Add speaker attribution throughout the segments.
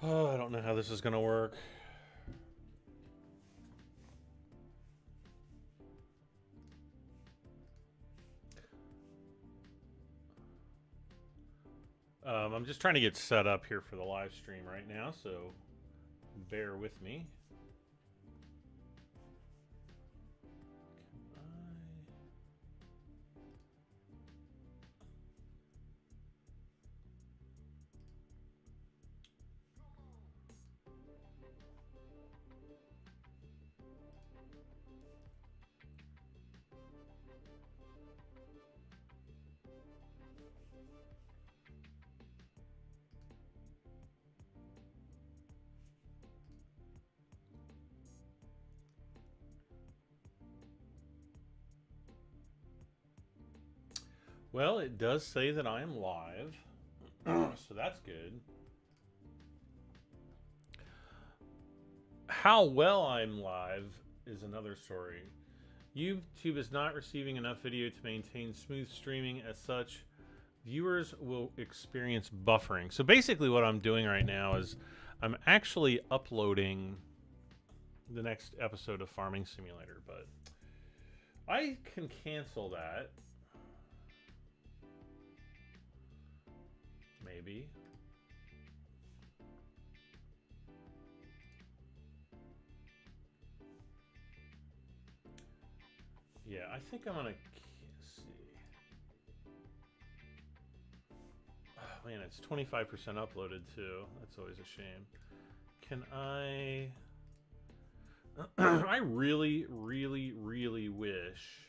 Speaker 1: Oh, I don't know how this is going to work. I'm just trying to get set up here for the live stream right now, so bear with me. Well, it does say that I am live, so that's good. How well I'm live is another story. YouTube is not receiving enough video to maintain smooth streaming. As such, viewers will experience buffering. So basically what I'm doing right now is I'm actually uploading the next episode of Farming Simulator, but I can cancel that. Maybe. Yeah, I think I'm gonna see. Oh man, it's 25% uploaded too. That's always a shame. Can I? I really, really, really wish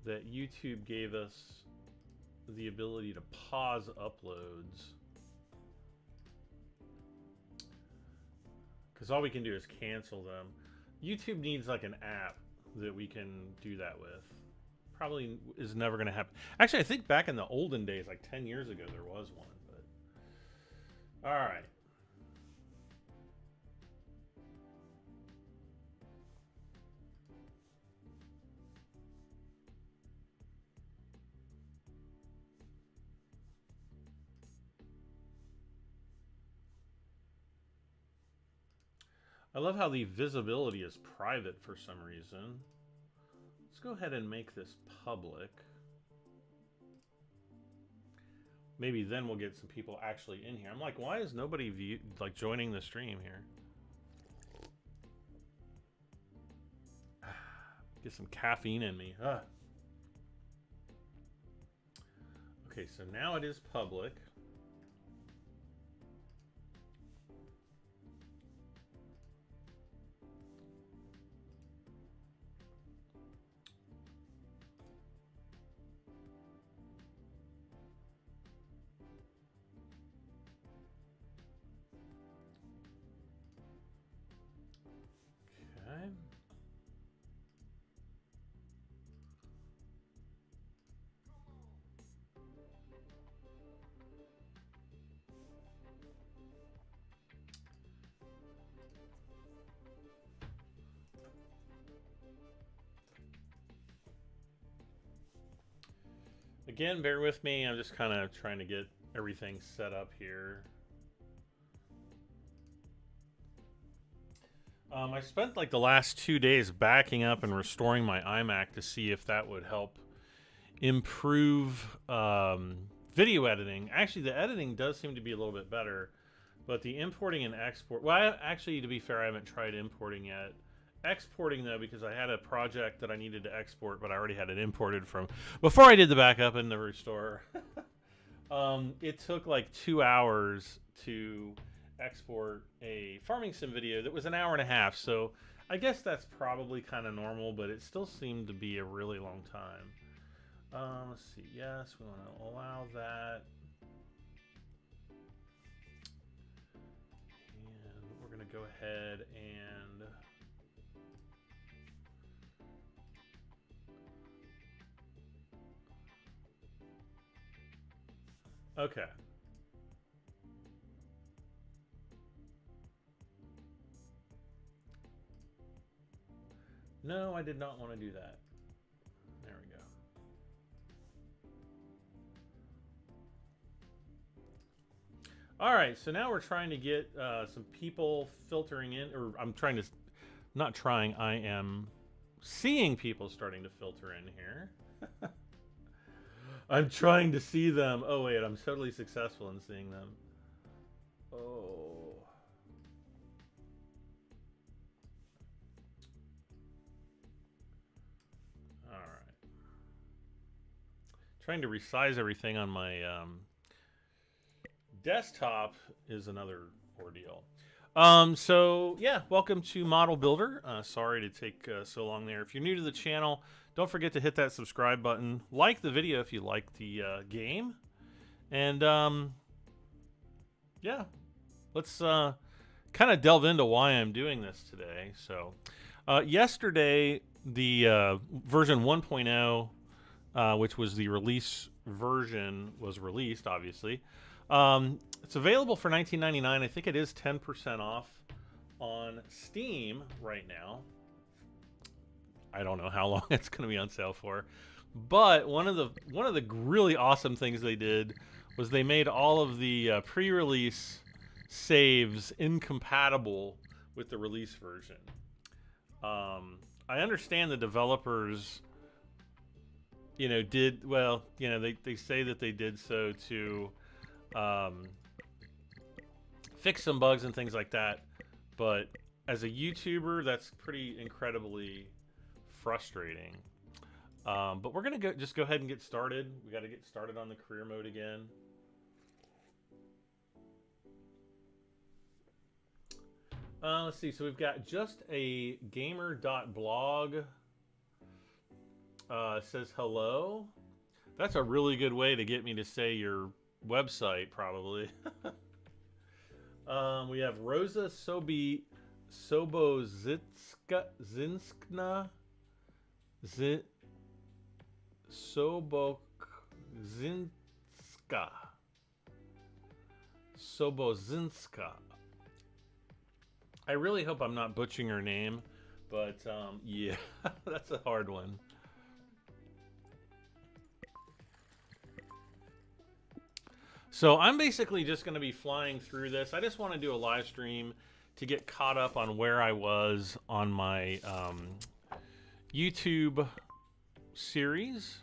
Speaker 1: that YouTube gave us the ability to pause uploads, because all we can do is cancel them. YouTube needs like an app that we can do that with. Probably is never going to happen. Actually, I think back in the olden days, like 10 years ago, there was one. But all right. I love how the visibility is private for some reason. Let's go ahead and make this public. Maybe then we'll get some people actually in here. I'm like, why is nobody joining the stream here? Get some caffeine in me. Okay, so now it is public. Again, bear with me. I'm just kind of trying to get everything set up here. I spent like the last 2 days backing up and restoring my iMac to see if that would help improve video editing. Actually, the editing does seem to be a little bit better, but the importing and export... Well, actually, to be fair, I haven't tried importing yet. Exporting, though, because I had a project that I needed to export, but I already had it imported from before I did the backup and the restore. It took like 2 hours to export a farming sim video that was an hour and a half, so I guess that's probably kind of normal, but it still seemed to be a really long time. Let's see. Yes, we want to allow that. And we're going to go ahead and... Okay. No, I did not want to do that. There we go. All right, so now we're trying to get some people filtering in, or I'm trying to, not trying, I am seeing people starting to filter in here. I'm trying to see them. Oh, wait, I'm totally successful in seeing them. Oh. All right. Trying to resize everything on my desktop is another ordeal. So yeah, welcome to Model Builder. Sorry to take so long there. If you're new to the channel, don't forget to hit that subscribe button. Like the video if you like the game. And yeah, let's kind of delve into why I'm doing this today. So yesterday, the version 1.0, which was the release version, was released, obviously. It's available for $19.99. I think it is 10% off on Steam right now. I don't know how long it's going to be on sale for, but one of the really awesome things they did was they made all of the pre-release saves incompatible with the release version. I understand the developers, you know, did well. You know, they say that they did so to fix some bugs and things like that, but as a YouTuber, that's pretty incredibly frustrating. But we're gonna just go ahead and get started. We got to get started on the career mode again. Let's see. So we've got just a gamer.blog. Says hello. That's a really good way to get me to say your website, probably. We have Rosa Sobozitskna. Sobozinska. I really hope I'm not butchering her name, but yeah, that's a hard one. So I'm basically just going to be flying through this. I just want to do a live stream to get caught up on where I was on my YouTube series.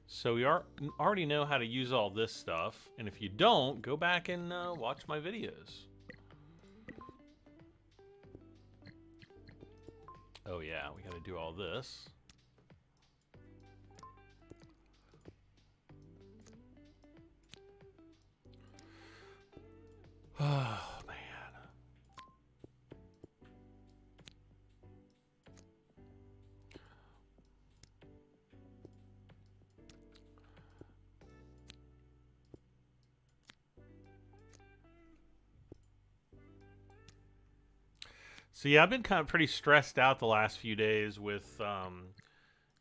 Speaker 1: So we already know how to use all this stuff. And if you don't, go back and watch my videos. Oh yeah, we got to do all this. Oh, man. So yeah, I've been kind of pretty stressed out the last few days with,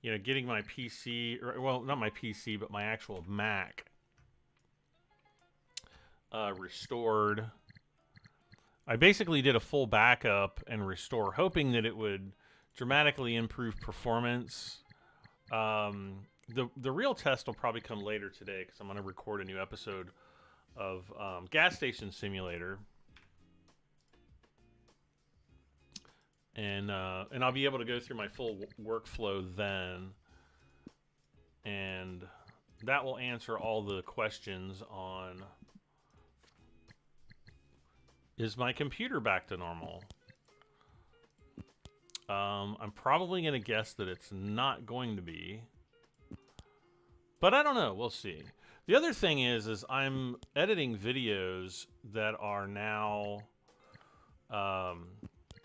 Speaker 1: you know, getting my PC, or, well, not my PC, but my actual Mac restored. I basically did a full backup and restore, hoping that it would dramatically improve performance. The real test will probably come later today because I'm going to record a new episode of Gas Station Simulator, and I'll be able to go through my full workflow then, and that will answer all the questions on, is my computer back to normal? I'm probably going to guess that it's not going to be, but I don't know. We'll see. The other thing is I'm editing videos that are now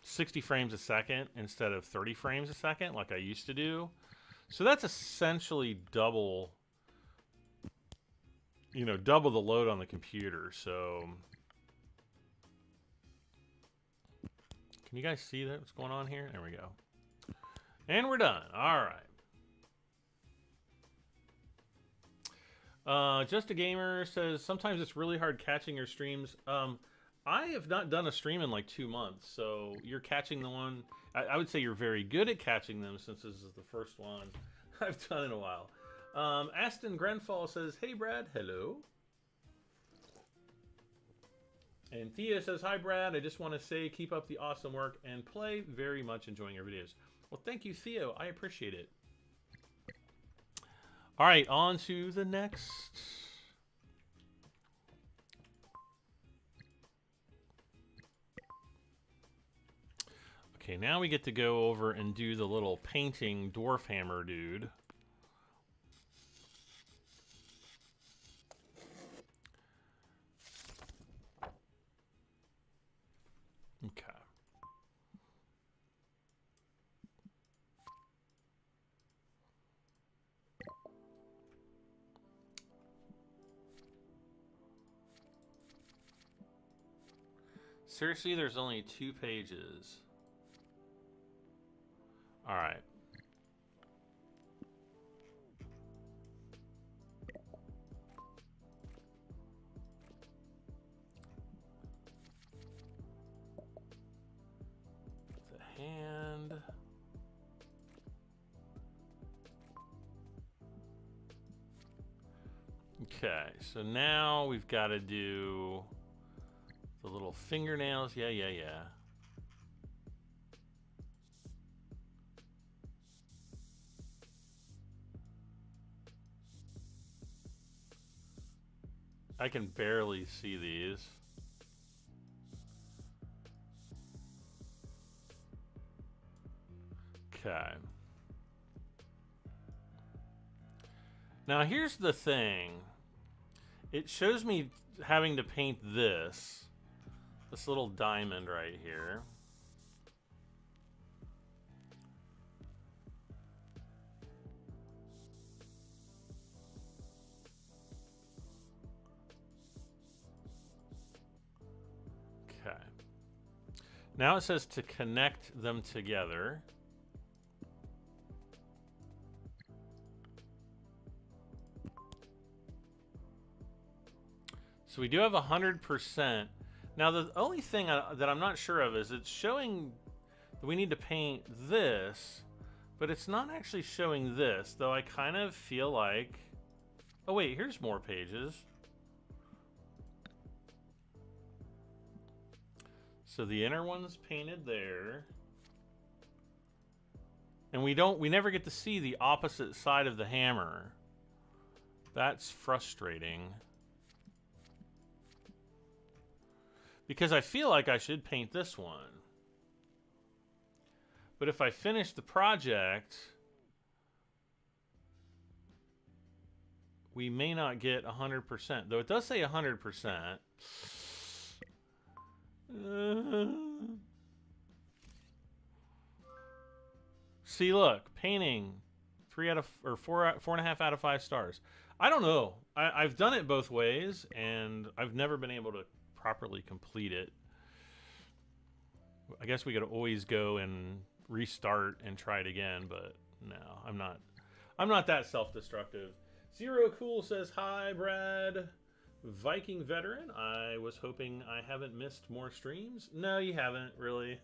Speaker 1: 60 frames a second instead of 30 frames a second like I used to do. So that's essentially double, you know, double the load on the computer. So can you guys see that? What's going on here? There we go. And we're done. All right. Just a Gamer says, sometimes it's really hard catching your streams. I have not done a stream in like 2 months, so you're catching the one. I would say you're very good at catching them since this is the first one I've done in a while. Aston Grenfall says, hey Brad, hello. And Thea says, hi, Brad. I just want to say keep up the awesome work and play. Very much enjoying your videos. Well, thank you, Theo. I appreciate it. All right, on to the next. Okay, now we get to go over and do the little painting dwarf hammer dude. Okay. Seriously, there's only 2 pages. All right. The hand. Okay, so now we've got to do the little fingernails. Yeah. I can barely see these. Okay. Now here's the thing. It shows me having to paint this little diamond right here. Okay. Now it says to connect them together. So we do have 100%. Now the only thing that I'm not sure of is it's showing that we need to paint this, but it's not actually showing this, though I kind of feel like... Oh wait, here's more pages. So the inner one's painted there. And we never get to see the opposite side of the hammer. That's frustrating. Because I feel like I should paint this one. But if I finish the project, we may not get 100%. Though it does say 100%. See, look, painting 4.5 out of 5 stars. I don't know. I've done it both ways, and I've never been able to properly complete it. I guess we could always go and restart and try it again, but no, I'm not that self-destructive. Zero Cool says, hi, Brad. Viking veteran, I was hoping I haven't missed more streams. No, you haven't, really.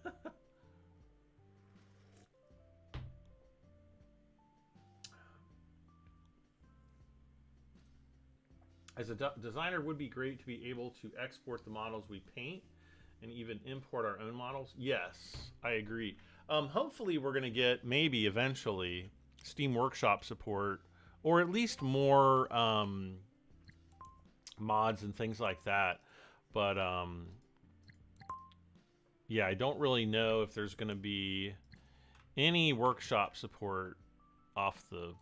Speaker 1: As a designer, it would be great to be able to export the models we paint and even import our own models. Yes, I agree. Hopefully, we're going to get, maybe eventually, Steam Workshop support, or at least more mods and things like that. But, yeah, I don't really know if there's going to be any workshop support off the,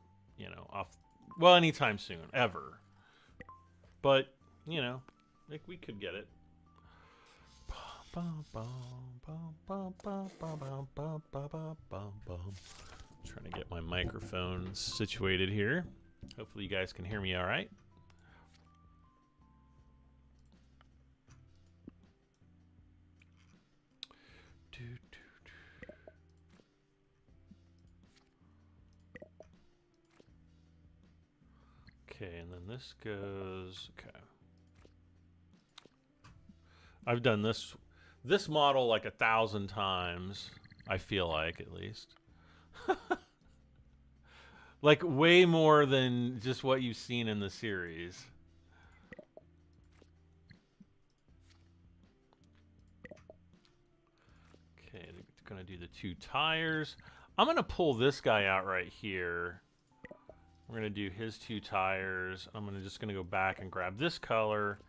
Speaker 1: well, anytime soon, ever. But, like we could get it. Trying to get my microphone situated here. Hopefully you guys can hear me all right. Okay, and then this goes, okay. I've done this model like 1,000 times, I feel like, at least. Like way more than just what you've seen in the series. Okay, it's gonna do the 2 tires. I'm gonna pull this guy out right here. We're gonna do his 2 tires. I'm just gonna go back and grab this color.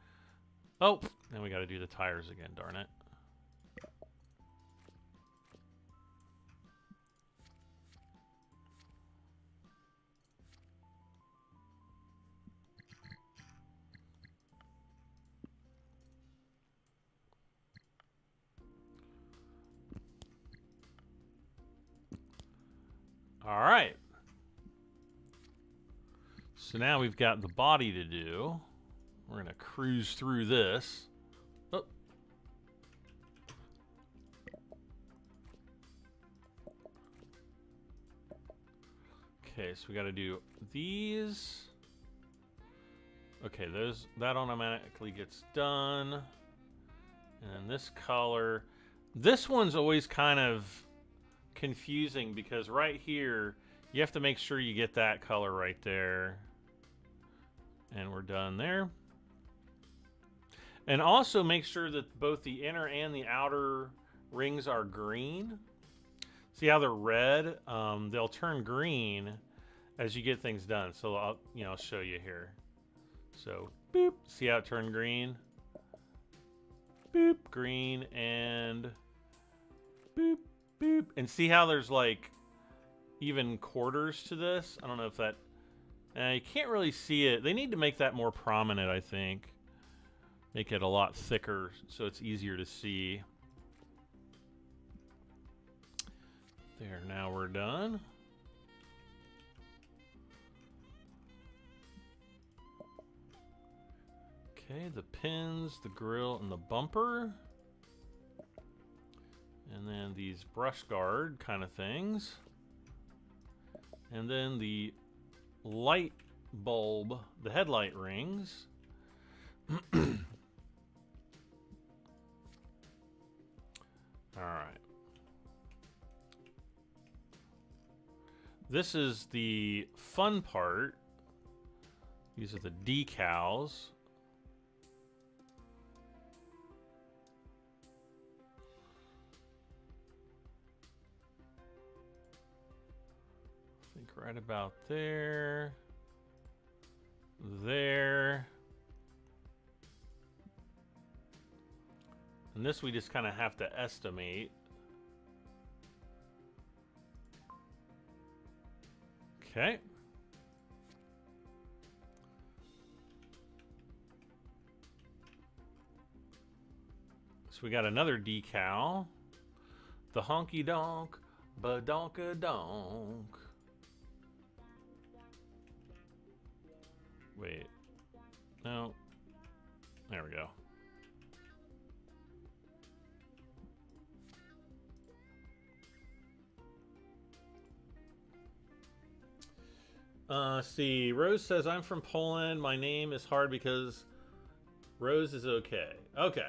Speaker 1: Oh, then we gotta do the tires again, darn it. All right. So now we've got the body to do. We're going to cruise through this. Oh. Okay, so we got to do these. Okay, that automatically gets done. And this color. This one's always kind of confusing because right here you have to make sure you get that color right there, and we're done there. And also make sure that both the inner and the outer rings are green. See how they're red? They'll turn green as you get things done. So I'll show you here. So boop, see how it turned green? Boop, green, and boop, boop. And see how there's like even quarters to this? I don't know if that... you can't really see it. They need to make that more prominent, I think. Make it a lot thicker so it's easier to see. There, now we're done. Okay, the pins, the grill, and the bumper. And then these brush guard kind of things. And then the light bulb, the headlight rings. All right. This is the fun part. These are the decals. I think right about there. There. And this we just kind of have to estimate. Okay. So we got another decal. The honky donk, badonka donk. Wait. No. There we go. See, Rose says, I'm from Poland. My name is hard because Rose is okay. Okay.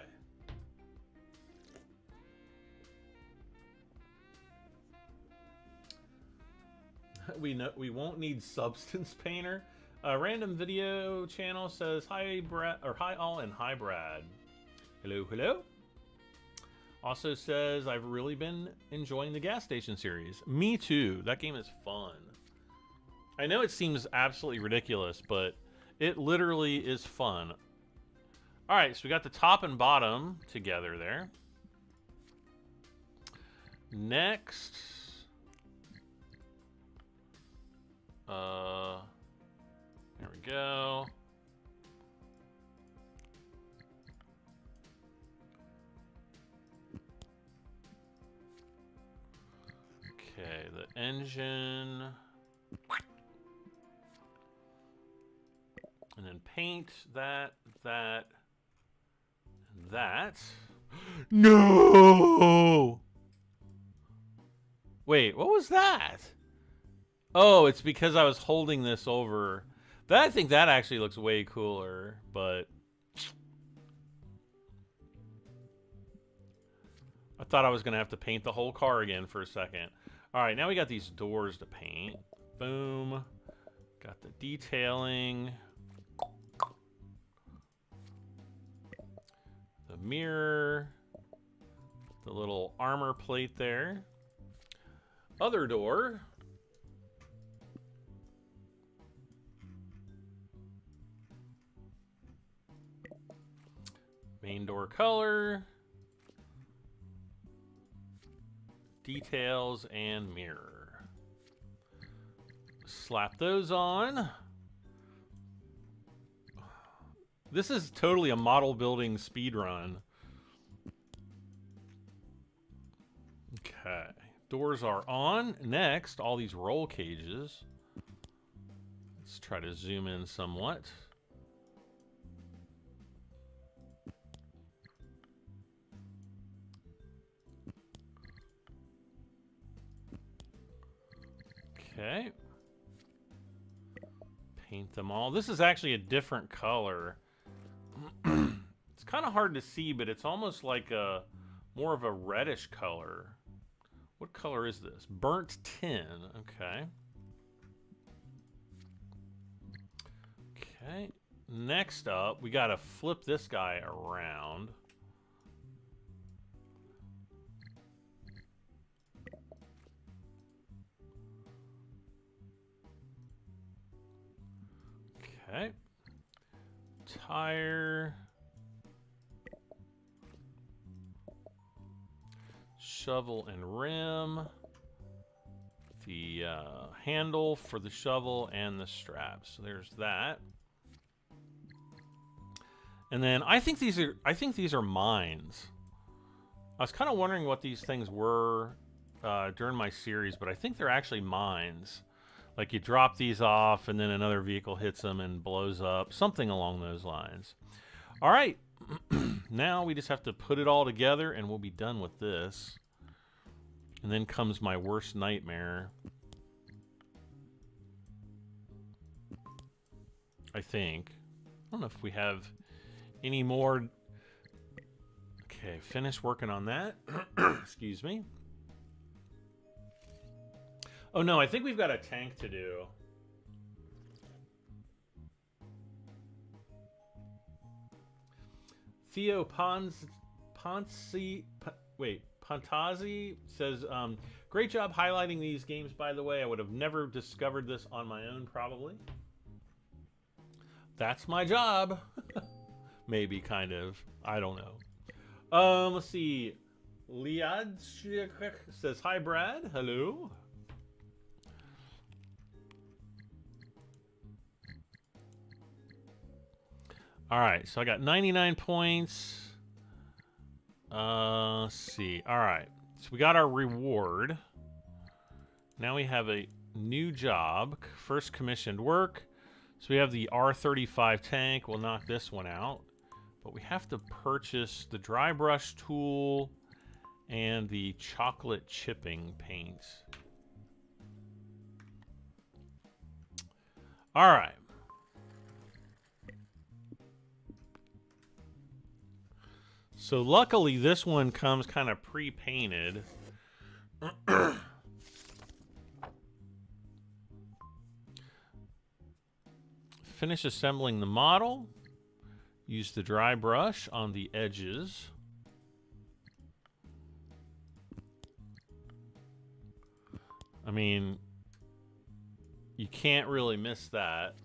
Speaker 1: We won't need substance painter. Random video channel says, hi Brad, or hi all, and hi Brad. Hello, hello. Also says, I've really been enjoying the gas station series. Me too. That game is fun. I know it seems absolutely ridiculous, but it literally is fun. All right, so we got the top and bottom together there. Next, there we go. Okay, the engine. And then paint that, and that. No! Wait, what was that? Oh, it's because I was holding this over. I think that actually looks way cooler, but I thought I was going to have to paint the whole car again for a second. All right, now we got these doors to paint. Boom. Got the detailing. The mirror. The little armor plate there. Other door. Main door color. Details and mirror. Slap those on. This is totally a model building speed run. Okay. Doors are on. Next, all these roll cages. Let's try to zoom in somewhat. Okay. Paint them all. This is actually a different color. It's kind of hard to see, but it's almost like a more of a reddish color. What color is this? Burnt tin. Okay. Okay. Next up, we got to flip this guy around. Okay. Tire. Shovel and rim. The handle for the shovel and the straps. So there's that. And then I think these are mines. I was kind of wondering what these things were during my series, but I think they're actually mines. Like you drop these off and then another vehicle hits them and blows up. Something along those lines. All right. Now we just have to put it all together and we'll be done with this. And then comes my worst nightmare. I think. I don't know if we have any more. Okay, finish working on that. Excuse me. Oh no, I think we've got a tank to do. Theo Pantazzi says, great job highlighting these games, by the way. I would have never discovered this on my own, probably. That's my job. Maybe, kind of. I don't know. Let's see. Liad says, hi, Brad. Hello. All right, so I got 99 points. Let's see. All right, so we got our reward. Now we have a new job. First commissioned work. So we have the R35 tank. We'll knock this one out. But we have to purchase the dry brush tool and the chocolate chipping paint. All right. So luckily this one comes kind of pre-painted. Finish assembling the model. Use the dry brush on the edges. I mean, you can't really miss that.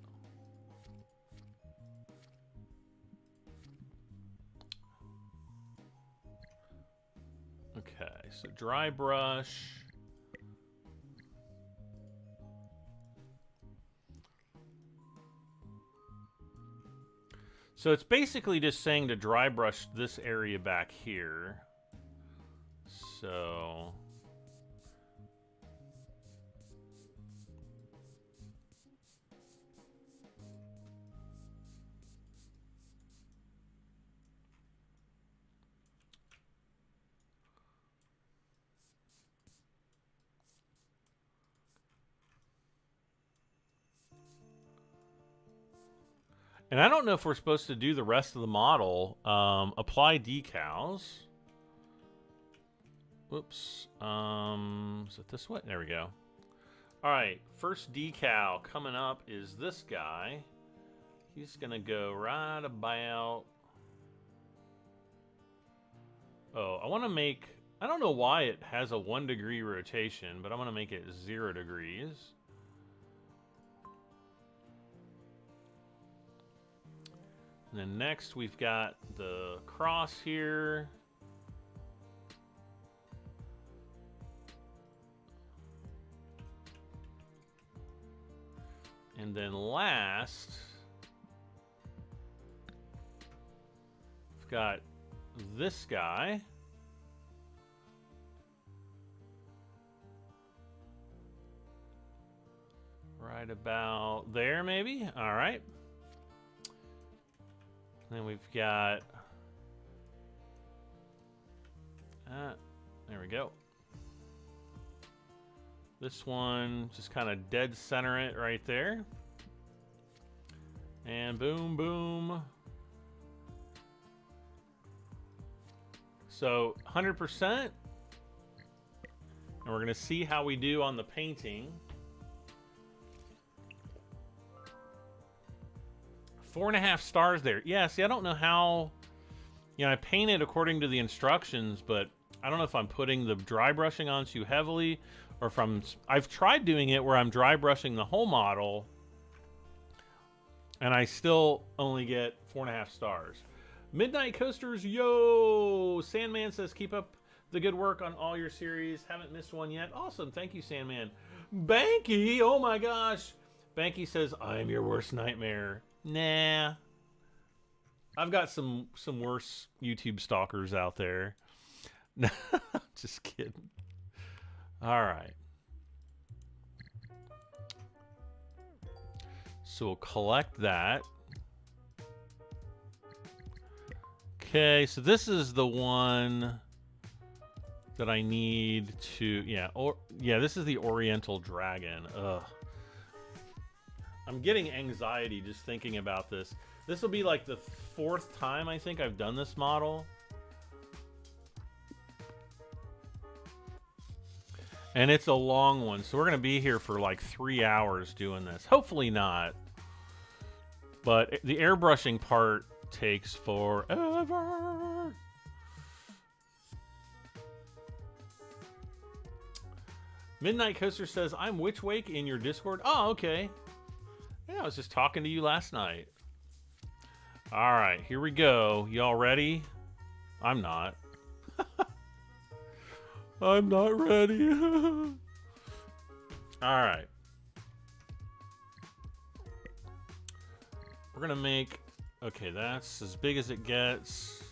Speaker 1: Okay, so dry brush. So it's basically just saying to dry brush this area back here. So and I don't know if we're supposed to do the rest of the model. Apply decals. Whoops. Is it this way? There we go. All right. First decal coming up is this guy. He's going to go right about... Oh, I want to make I don't know why it has a 1 degree rotation, but I'm going to make it 0 degrees. And then next we've got the cross here. And then last, we've got this guy. Right about there, maybe? All right. Then we've got... there we go. This one, just kind of dead center it right there. And boom, boom. So 100%. And we're going to see how we do on the painting. 4.5 stars there. Yeah, see, I don't know how... You know, I painted according to the instructions, but I don't know if I'm putting the dry brushing on too heavily, or if I've tried doing it where I'm dry brushing the whole model, and I still only get 4.5 stars. Midnight Coasters, yo! Sandman says, keep up the good work on all your series. Haven't missed one yet. Awesome, thank you, Sandman. Banky, oh my gosh. Banky says, I'm your worst nightmare. Nah. I've got some worse YouTube stalkers out there. Just kidding. All right. So we'll collect that. Okay, so this is the one that I need to, yeah, this is the Oriental Dragon. Ugh. I'm getting anxiety just thinking about this. This will be like the 4th time I think I've done this model. And it's a long one, so we're going to be here for like 3 hours doing this. Hopefully not. But the airbrushing part takes forever. Midnight Coaster says, I'm Witchwake in your Discord. Oh, okay. Yeah, I was just talking to you last night. All right, here we go. Y'all ready? I'm not. I'm not ready. All right. We're going to make... Okay, that's as big as it gets.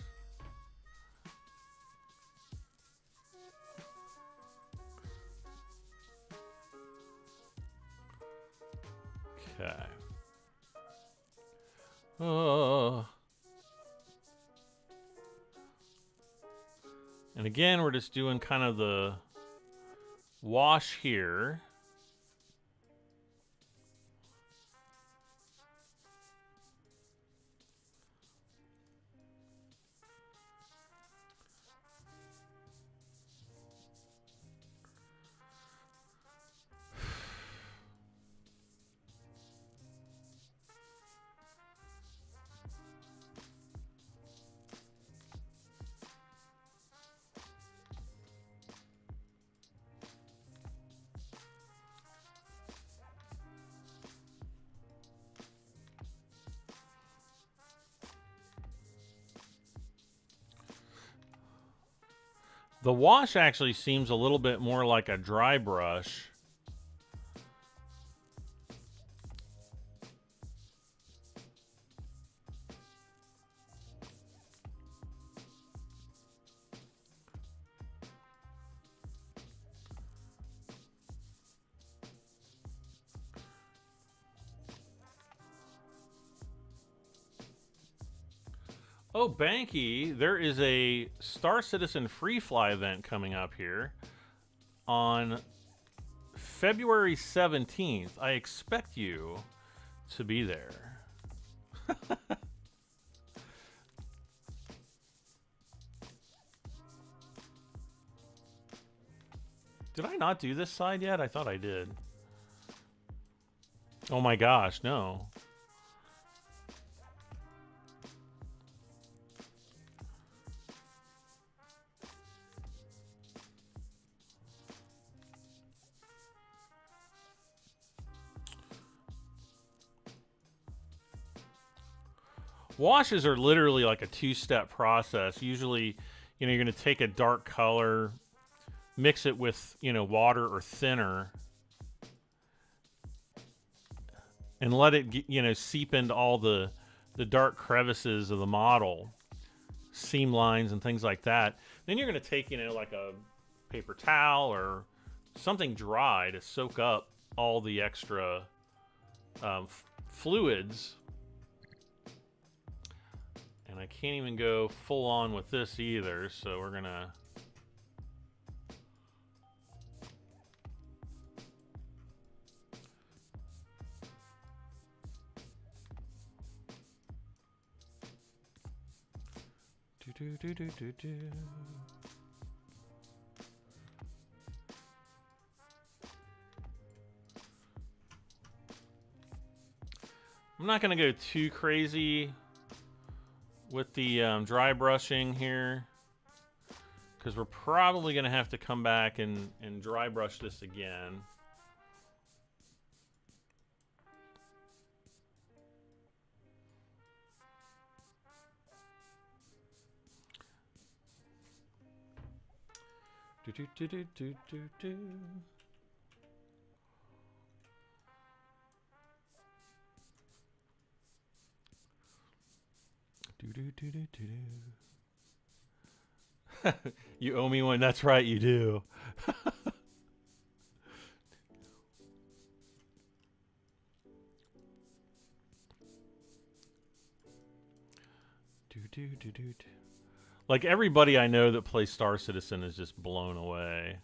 Speaker 1: Okay. And again, we're just doing kind of the wash here. The wash actually seems a little bit more like a dry brush. Oh, Banky, there is a Star Citizen Free Fly event coming up here on February 17th. I expect you to be there. Did I not do this side yet? I thought I did. Oh my gosh, no. Washes are literally like a two-step process. Usually, you know, you're going to take a dark color, mix it with, you know, water or thinner, and let it, you know, seep into all the dark crevices of the model, seam lines and things like that. Then you're going to take, you know, like a paper towel or something dry to soak up all the extra fluids. And I can't even go full on with this either, so we're gonna do. I'm not gonna go too crazy with the dry brushing here, because we're probably going to have to come back and dry brush this again. You owe me one. That's right, you do. Like, everybody I know that plays Star Citizen is just blown away.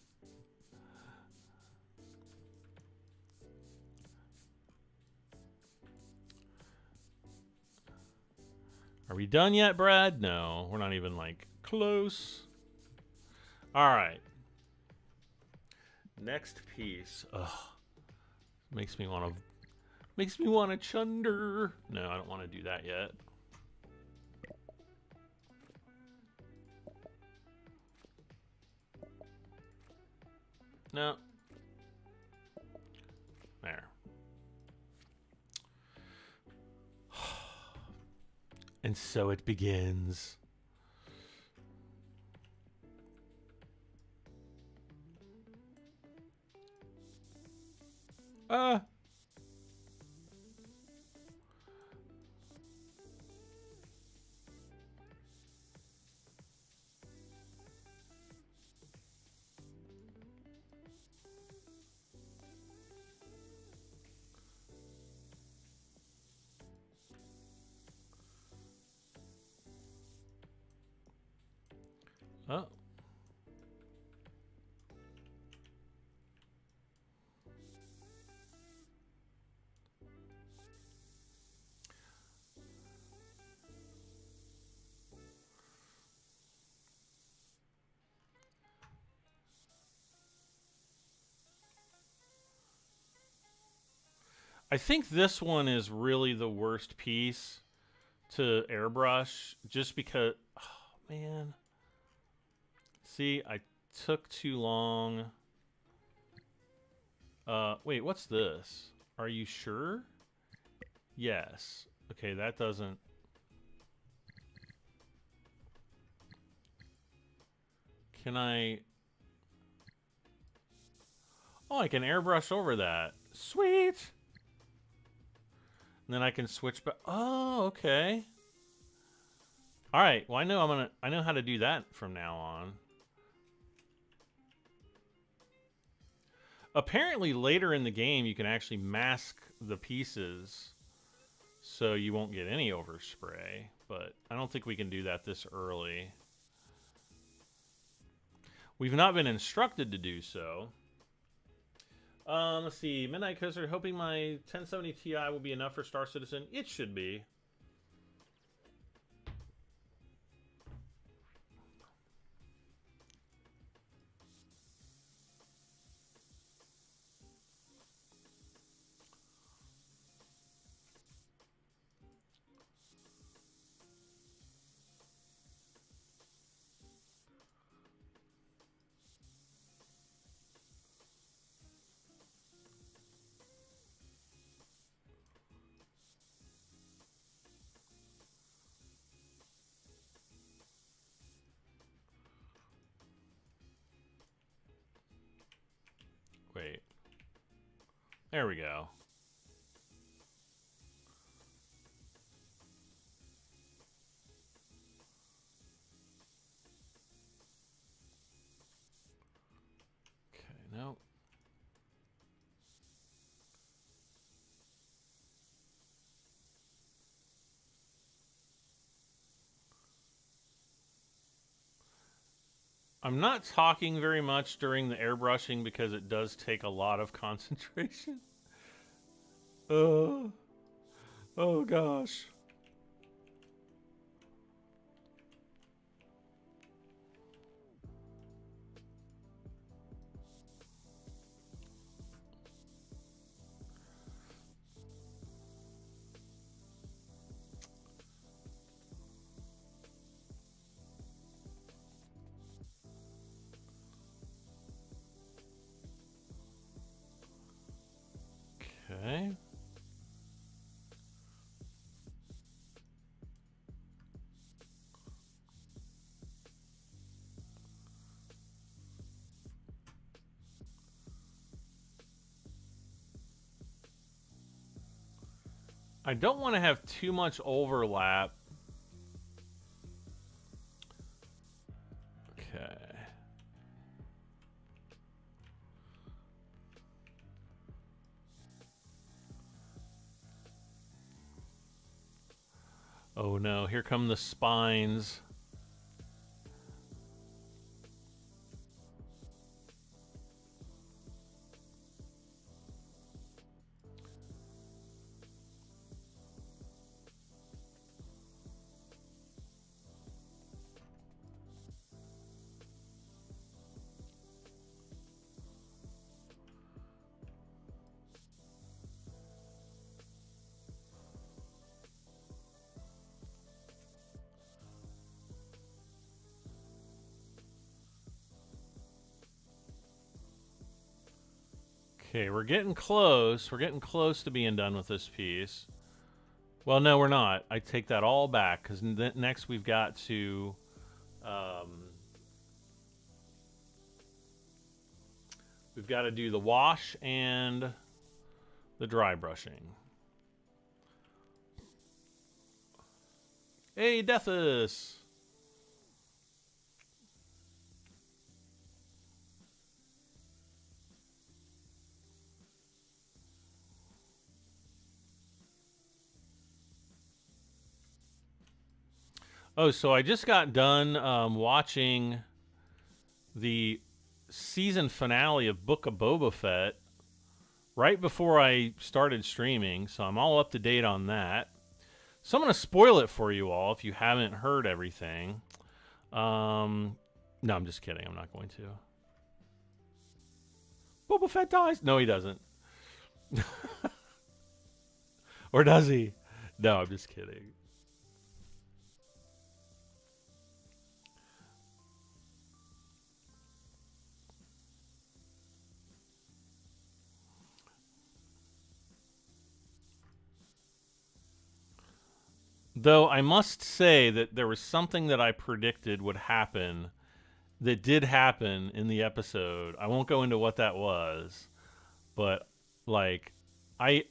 Speaker 1: Are we done yet, Brad? No, we're not even, like, close. All right. Next piece. Ugh. Makes me want to chunder. No, I don't want to do that yet. No. There. And so it begins. Oh. I think this one is really the worst piece to airbrush, just because, oh man. See, I took too long. Wait, what's this? Are you sure? Yes. Okay, that doesn't. Can I? Oh, I can airbrush over that. Sweet. And then I can switch back. Oh, okay. All right. Well, I know how to do that from now on. Apparently, later in the game, you can actually mask the pieces so you won't get any overspray. But I don't think we can do that this early. We've not been instructed to do so. Let's see. Midnight Coaster, hoping my 1070 Ti will be enough for Star Citizen. It should be. There we go. Okay, no. I'm not talking very much during the airbrushing because it does take a lot of concentration. Oh gosh. Okay. I don't want to have too much overlap. Okay. Oh no, here come the spines. Okay, we're getting close. We're getting close to being done with this piece. Well, no, we're not. I take that all back because next we've got to do the wash and the dry brushing. Hey, Deathus! Oh, so I just got done watching the season finale of Book of Boba Fett right before I started streaming, so I'm all up to date on that. So I'm going to spoil it for you all if you haven't heard everything. No, I'm just kidding. I'm not going to. Boba Fett dies. No, he doesn't. Or does he? No, I'm just kidding. Though I must say that there was something that I predicted would happen that did happen in the episode. I won't go into what that was, but like I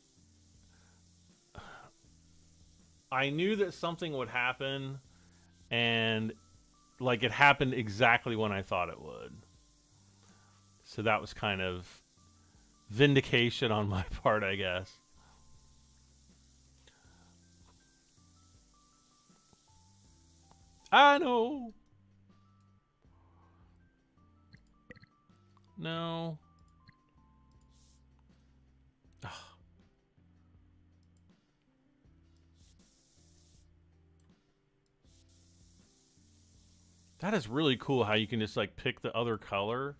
Speaker 1: knew that something would happen, and like it happened exactly when I thought it would. So that was kind of vindication on my part, I guess. I know. No. That is really cool how you can just like pick the other color.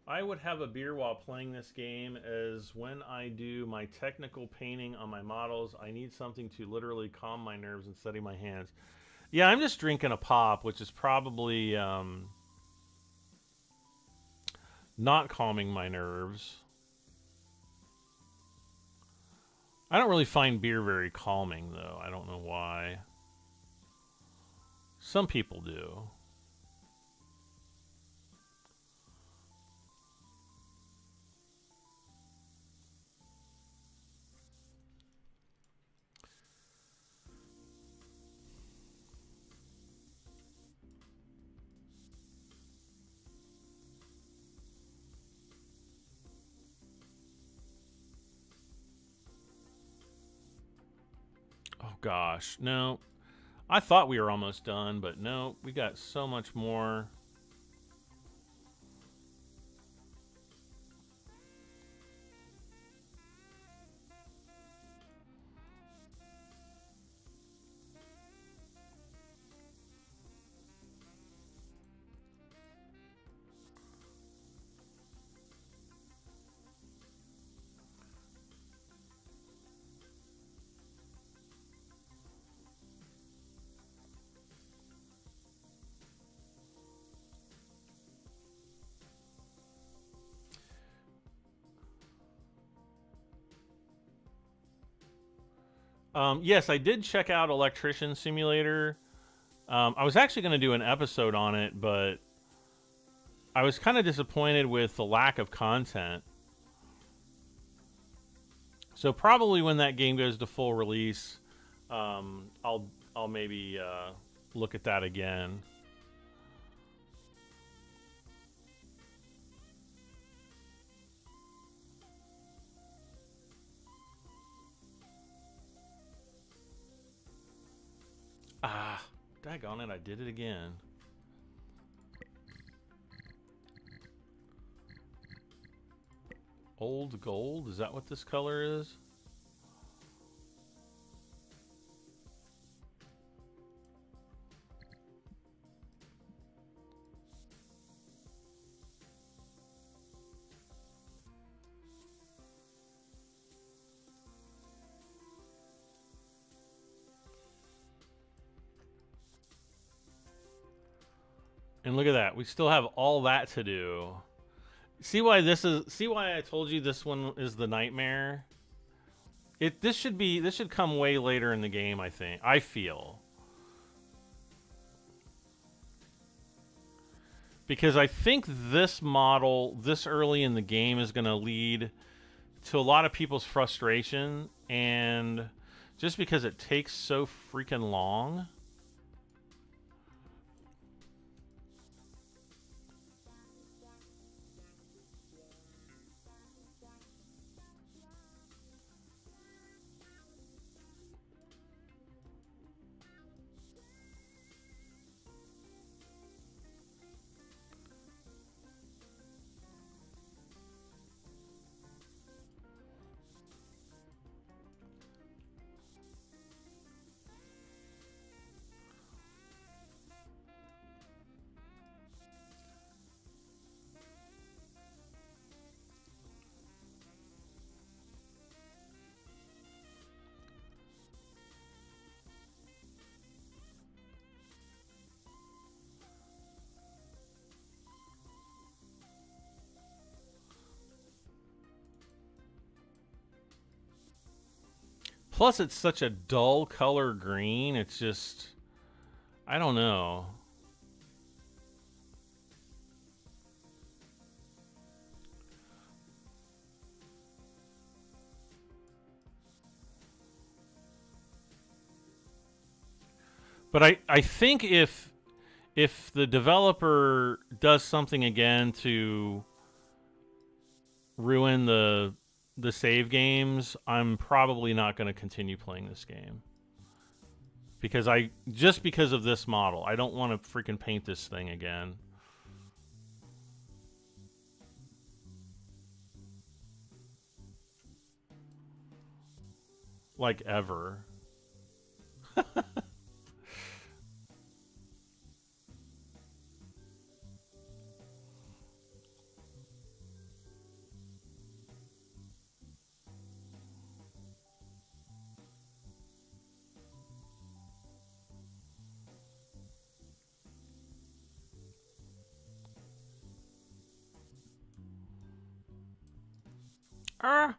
Speaker 1: I would have a beer while playing this game, as when I do my technical painting on my models, I need something to literally calm my nerves and steady my hands. Yeah, I'm just drinking a pop, which is probably not calming my nerves. I don't really find beer very calming, though. I don't know why. Some people do. Oh, gosh. No. I thought we were almost done, but no. We got so much more. Yes, I did check out Electrician Simulator. I was actually going to do an episode on it, but I was kind of disappointed with the lack of content. So probably when that game goes to full release, I'll maybe look at that again. Ah, daggone it, I did it again. Old gold? Is that what this color is? And look at that. We still have all that to do. See why I told you this one is the nightmare? This should come way later in the game, I think. I feel. Because I think this model this early in the game is going to lead to a lot of people's frustration, and just because it takes so freaking long. Plus, it's such a dull color green. It's just, I don't know. But I think if the developer does something again to ruin the save games, I'm probably not going to continue playing this game. Because because of this model. I don't want to freaking paint this thing again. Like ever. Ah.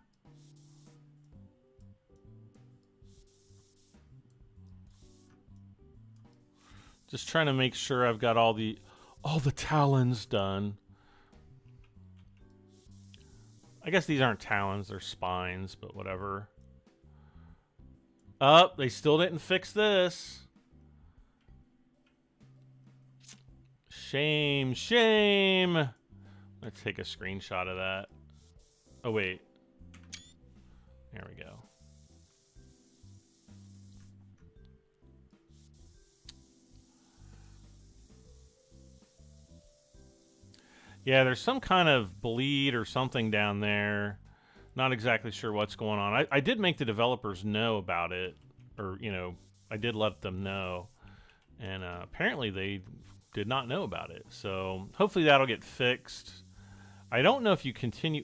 Speaker 1: Just trying to make sure I've got all the talons done. I guess these aren't talons, they're spines, but whatever. Oh, they still didn't fix this. Shame, shame. Let's take a screenshot of that. Oh, wait. There we go. Yeah, there's some kind of bleed or something down there. Not exactly sure what's going on. I did make the developers know about it. Or, you know, I did let them know. And apparently they did not know about it. So hopefully that'll get fixed. I don't know if you continue...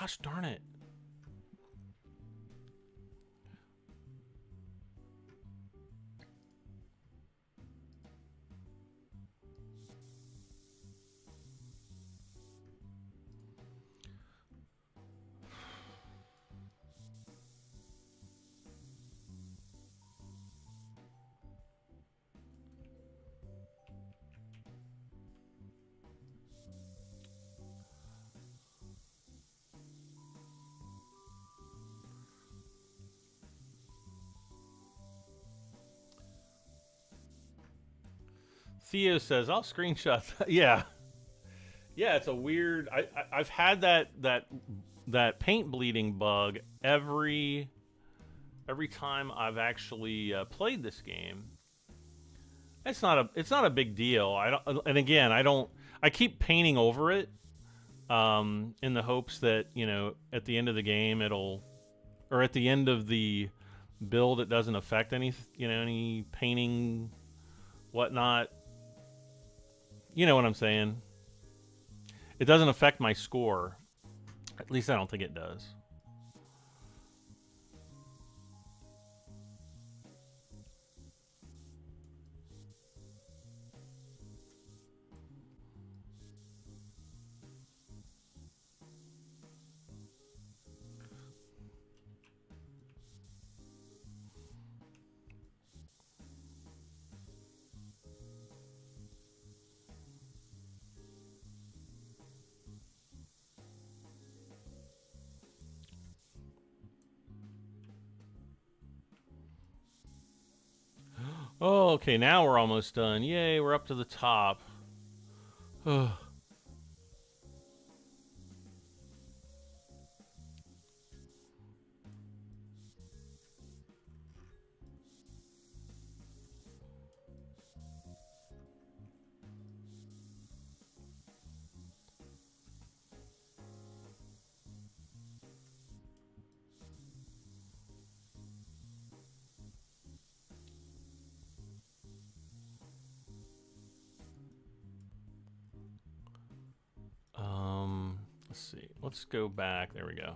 Speaker 1: Gosh darn it. Theo says, I'll screenshot that. Yeah. Yeah, it's a weird... I've had that paint bleeding bug every time I've actually played this game. It's not a big deal. And again, I keep painting over it in the hopes that, you know, at the end of the game or at the end of the build it doesn't affect any painting whatnot. You know what I'm saying? It doesn't affect my score. At least I don't think it does. Oh, okay, now we're almost done. Yay, we're up to the top. Let's see. Let's go back. There we go.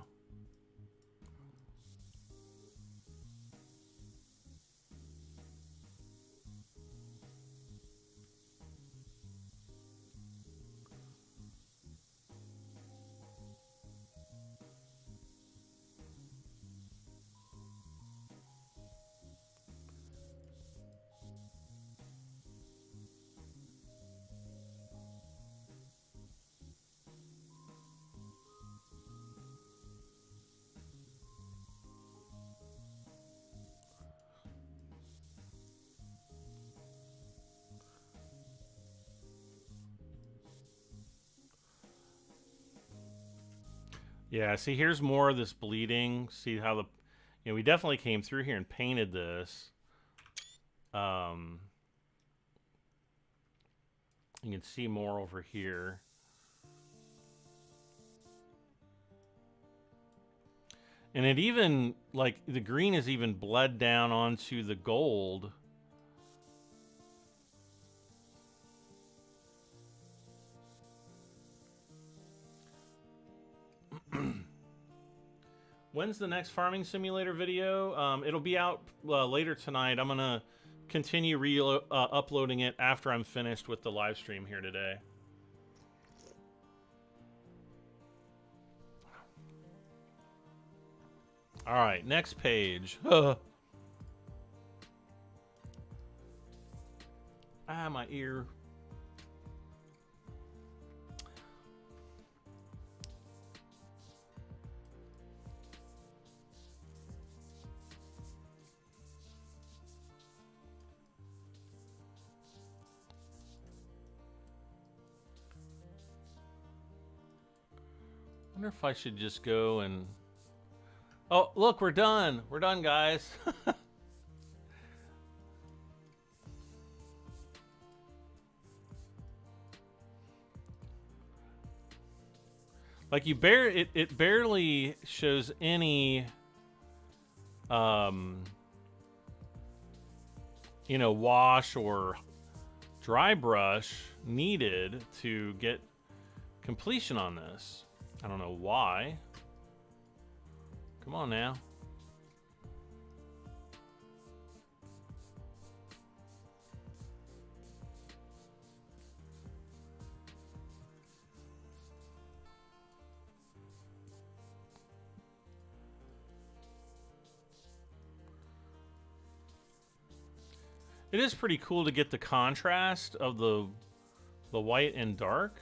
Speaker 1: Yeah, see, here's more of this bleeding. See how we definitely came through here and painted this. You can see more over here. And it even, like, the green is even bled down onto the gold. When's the next Farming Simulator video? It'll be out later tonight. I'm going to continue uploading it after I'm finished with the live stream here today. All right, next page. Ah, my ear. I wonder if I should just go and... Oh, look, we're done. We're done, guys. Like it barely shows any, you know, wash or dry brush needed to get completion on this. I don't know why. Come on now. It is pretty cool to get the contrast of the white and dark.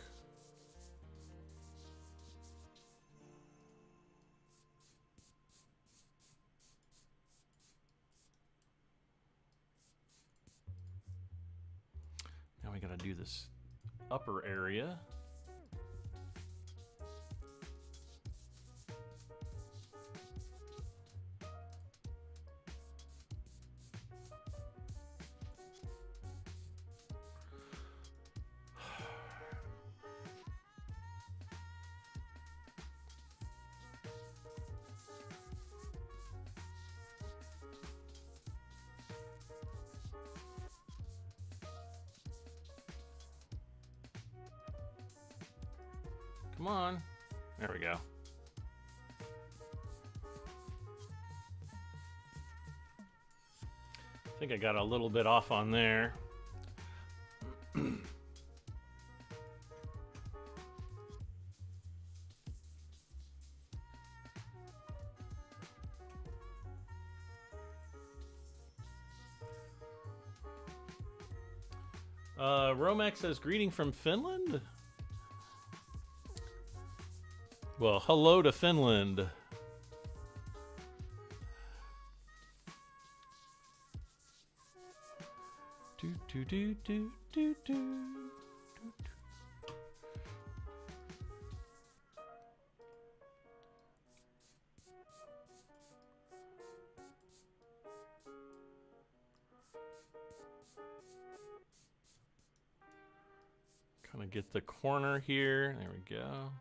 Speaker 1: Now we gotta do this upper area. Come on. There we go. I think I got a little bit off on there. Romex says, greeting from Finland? Well, hello to Finland. Kind of get the corner here. There we go.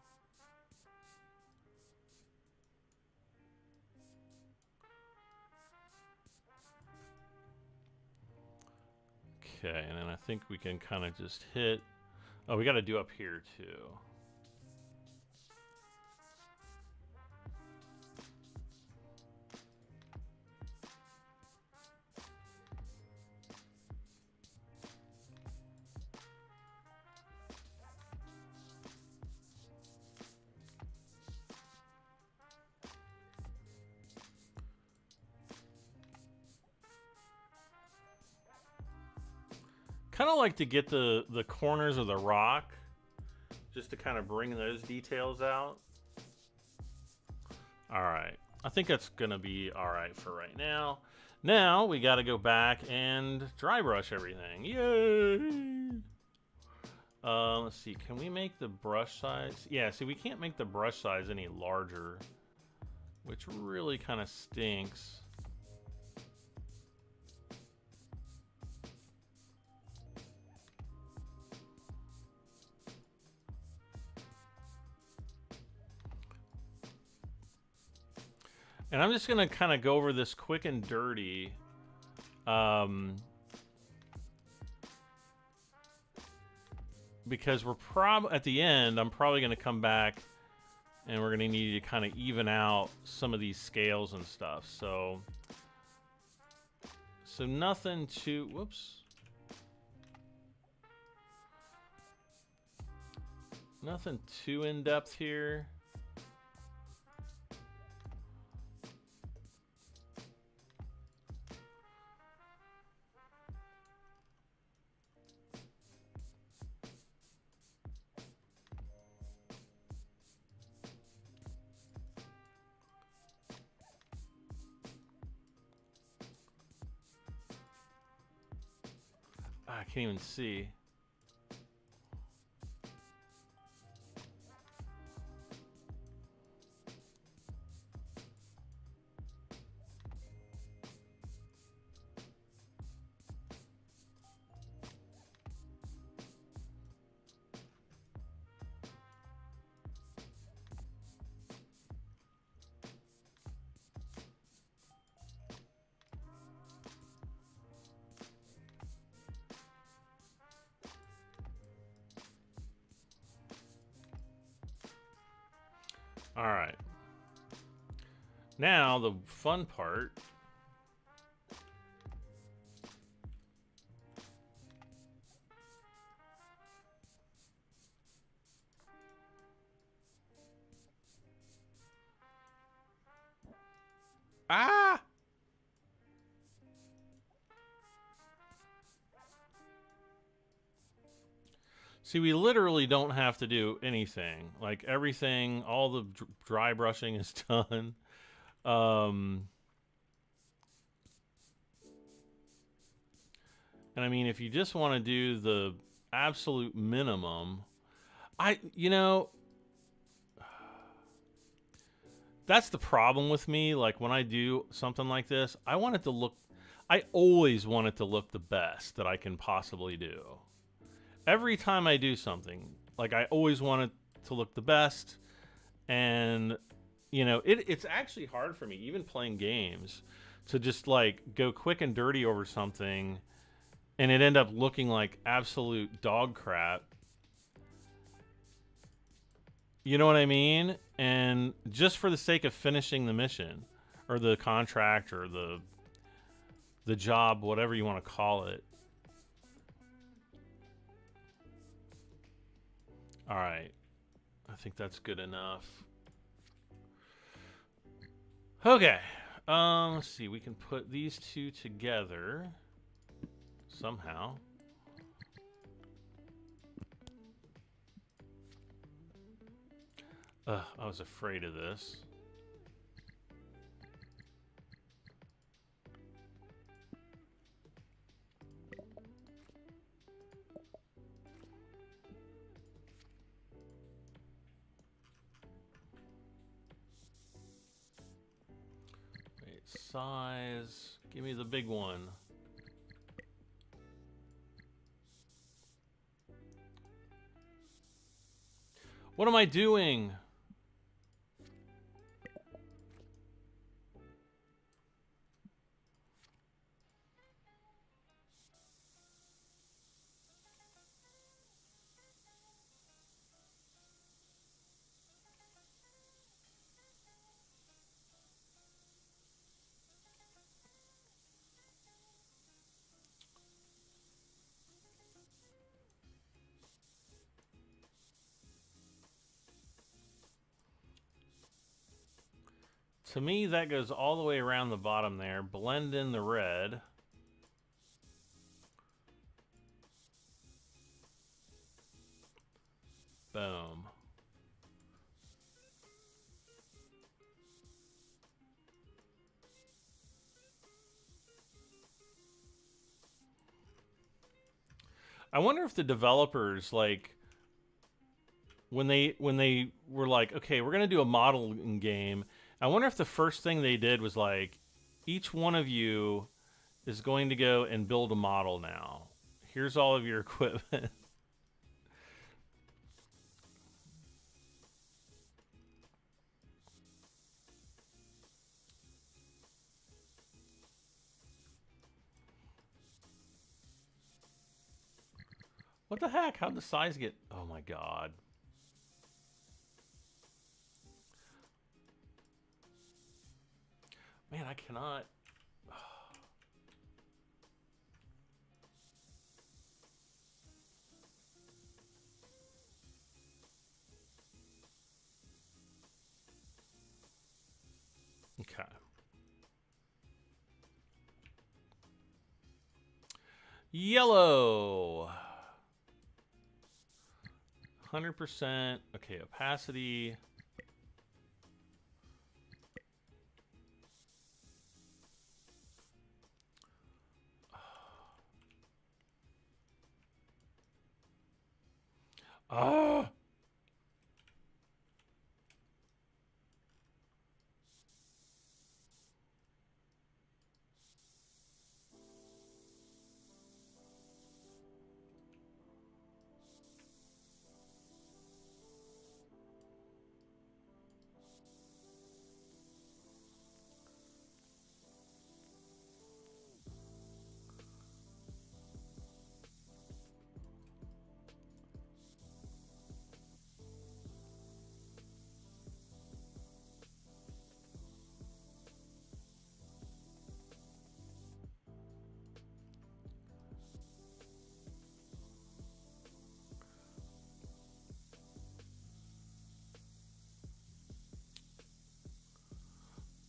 Speaker 1: Okay, and then I think we can kind of just hit... Oh, we got to do up here, too. Kind of like to get the corners of the rock just to kind of bring those details out. All right. I think that's going to be all right for right now. Now we got to go back and dry brush everything. Yay! Let's see. Can we make the brush size? Yeah, see, we can't make the brush size any larger, which really kind of stinks. And I'm just going to kind of go over this quick and dirty. Because we're at the end, I'm probably going to come back and we're going to need to kind of even out some of these scales and stuff. So nothing too, whoops. Nothing too in depth here. I can't even see. All right. Now the fun part. Ah! See, we literally don't have to do anything. Like everything, all the dry brushing is done. And I mean, if you just want to do the absolute minimum, you know, that's the problem with me. Like when I do something like this, I always want it to look the best that I can possibly do. Every time I do something, like I always want it to look the best. And, you know, it's actually hard for me, even playing games, to just like go quick and dirty over something and it end up looking like absolute dog crap. You know what I mean? And just for the sake of finishing the mission or the contract or the job, whatever you want to call it. All right. I think that's good enough. Okay. Let's see. We can put these two together somehow. I was afraid of this. Wait, size. Give me the big one. What am I doing? To me, that goes all the way around the bottom there. Blend in the red. Boom. I wonder if the developers, like, when they were like, okay, we're gonna do a modeling game, I wonder if the first thing they did was like, each one of you is going to go and build a model now. Here's all of your equipment. What the heck? How'd the size get? Oh my god. Man, I cannot. Okay. Yellow. 100%. Okay, opacity. Ah.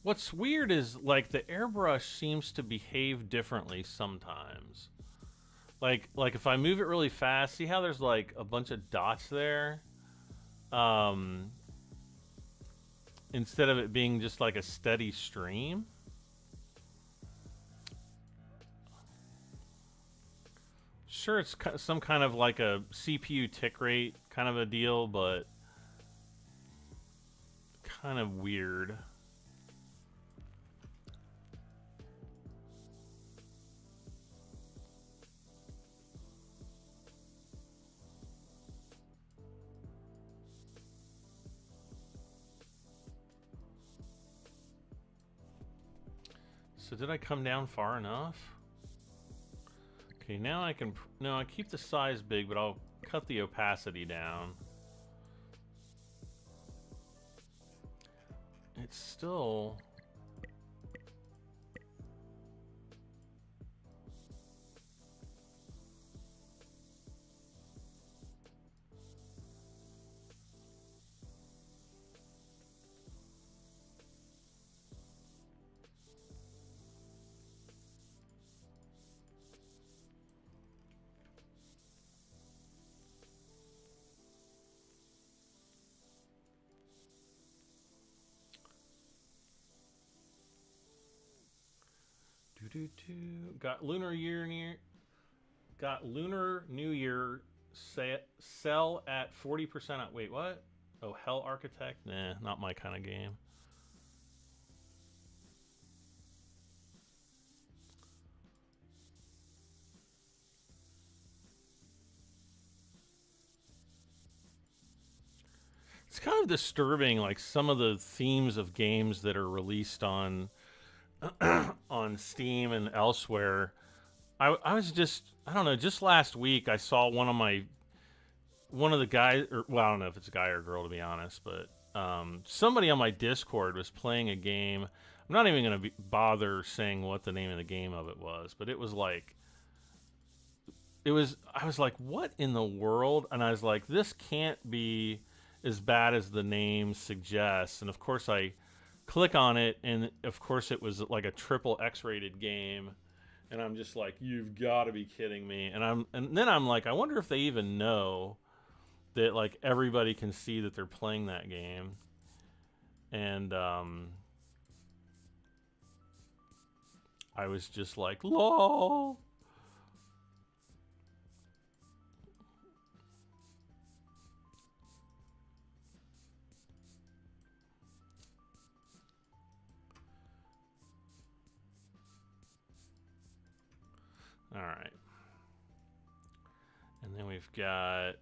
Speaker 1: What's weird is, like, the airbrush seems to behave differently sometimes. Like if I move it really fast, see how there's like a bunch of dots there? Instead of it being just like a steady stream. Sure, it's some kind of like a CPU tick rate kind of a deal, but kind of weird. So did I come down far enough? Okay, now I can... No, I keep the size big, but I'll cut the opacity down. It's still... Got Lunar New Year sell at 40%. Wait, what? Oh, Hell Architect? Nah, not my kind of game. It's kind of disturbing, like some of the themes of games that are released on on Steam and elsewhere. I was just, I don't know, just last week I saw one of the guys, or, well, I don't know if it's a guy or a girl to be honest, but somebody on my Discord was playing a game. I'm not even going to bother saying what the name of the game of it was, but it was like, I was like, what in the world? And I was like, this can't be as bad as the name suggests. And of course I click on it, and of course it was like a triple X-rated game, and I'm just like, you've got to be kidding me. And then I'm like, I wonder if they even know that like everybody can see that they're playing that game. And I was just like, lol. All right. And then we've got...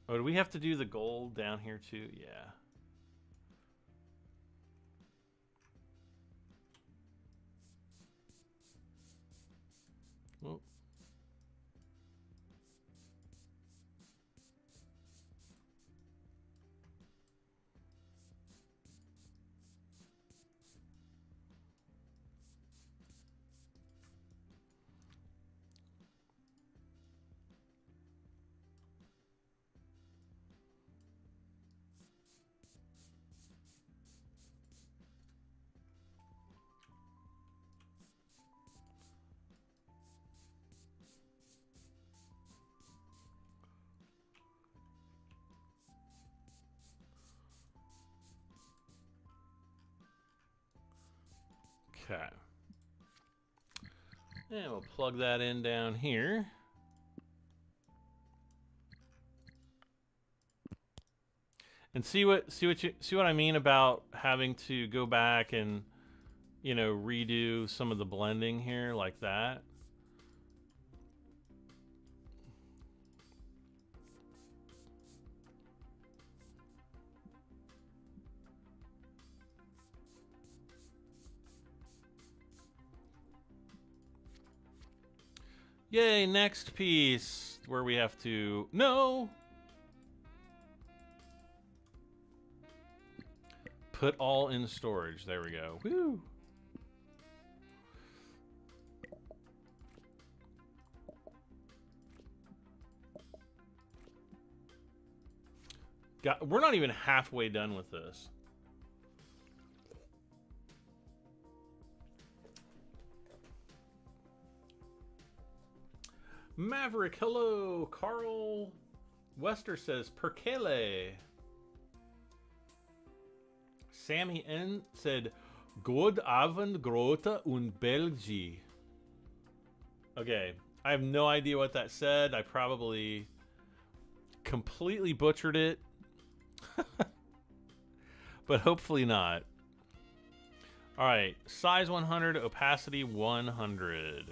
Speaker 1: Oh, do we have to do the gold down here too? Yeah. Oh. Okay. And we'll plug that in down here. And see what I mean about having to go back and, you know, redo some of the blending here like that. Yay, next piece where we have to put all in storage. There we go. Woo. We're not even halfway done with this. Maverick, hello. Carl Wester says, Perkele. Sammy N said, God Abend, Grote und Belgi. Okay, I have no idea what that said. I probably completely butchered it. But hopefully not. All right, size 100, opacity 100.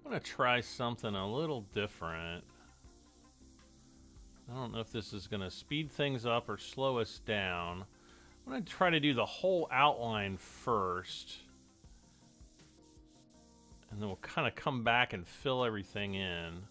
Speaker 1: I'm going to try something a little different. I don't know if this is going to speed things up or slow us down. I'm going to try to do the whole outline first. And then we'll kind of come back and fill everything in.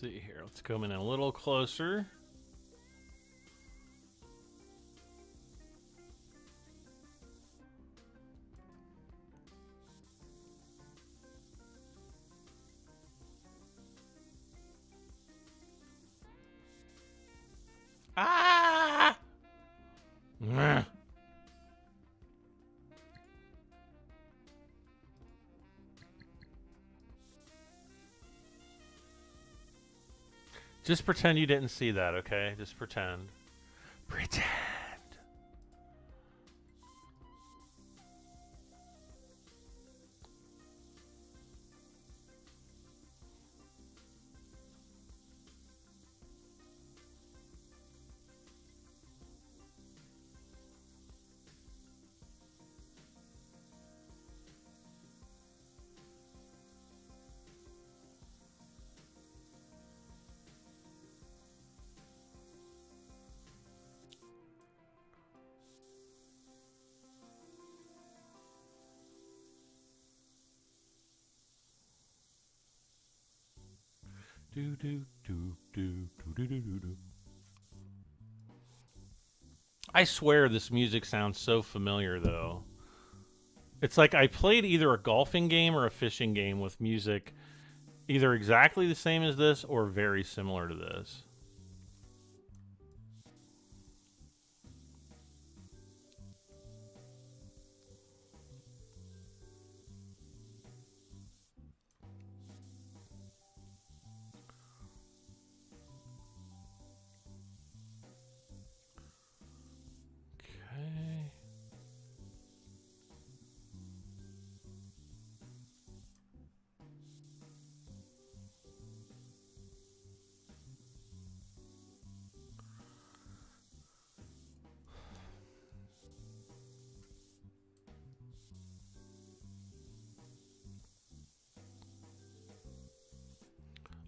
Speaker 1: See here, let's come in a little closer. Ah! Nah. Just pretend you didn't see that, okay? Just pretend. Pretend. Do, do, do, do, do, do, do, do. I swear this music sounds so familiar, though. It's like I played either a golfing game or a fishing game with music either exactly the same as this or very similar to this.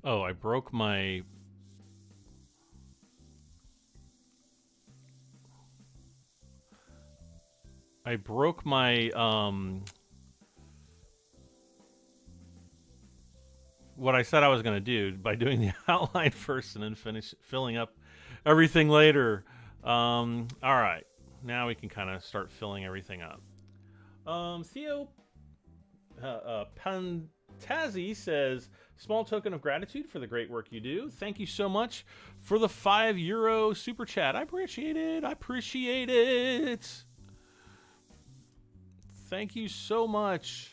Speaker 1: Oh, I broke my I broke my what I said I was going to do by doing the outline first and then finish filling up everything later. All right, now we can kind of start filling everything up. Theo Pantazzi says, small token of gratitude for the great work you do. Thank you so much for the €5 super chat. I appreciate it. I appreciate it. Thank you so much.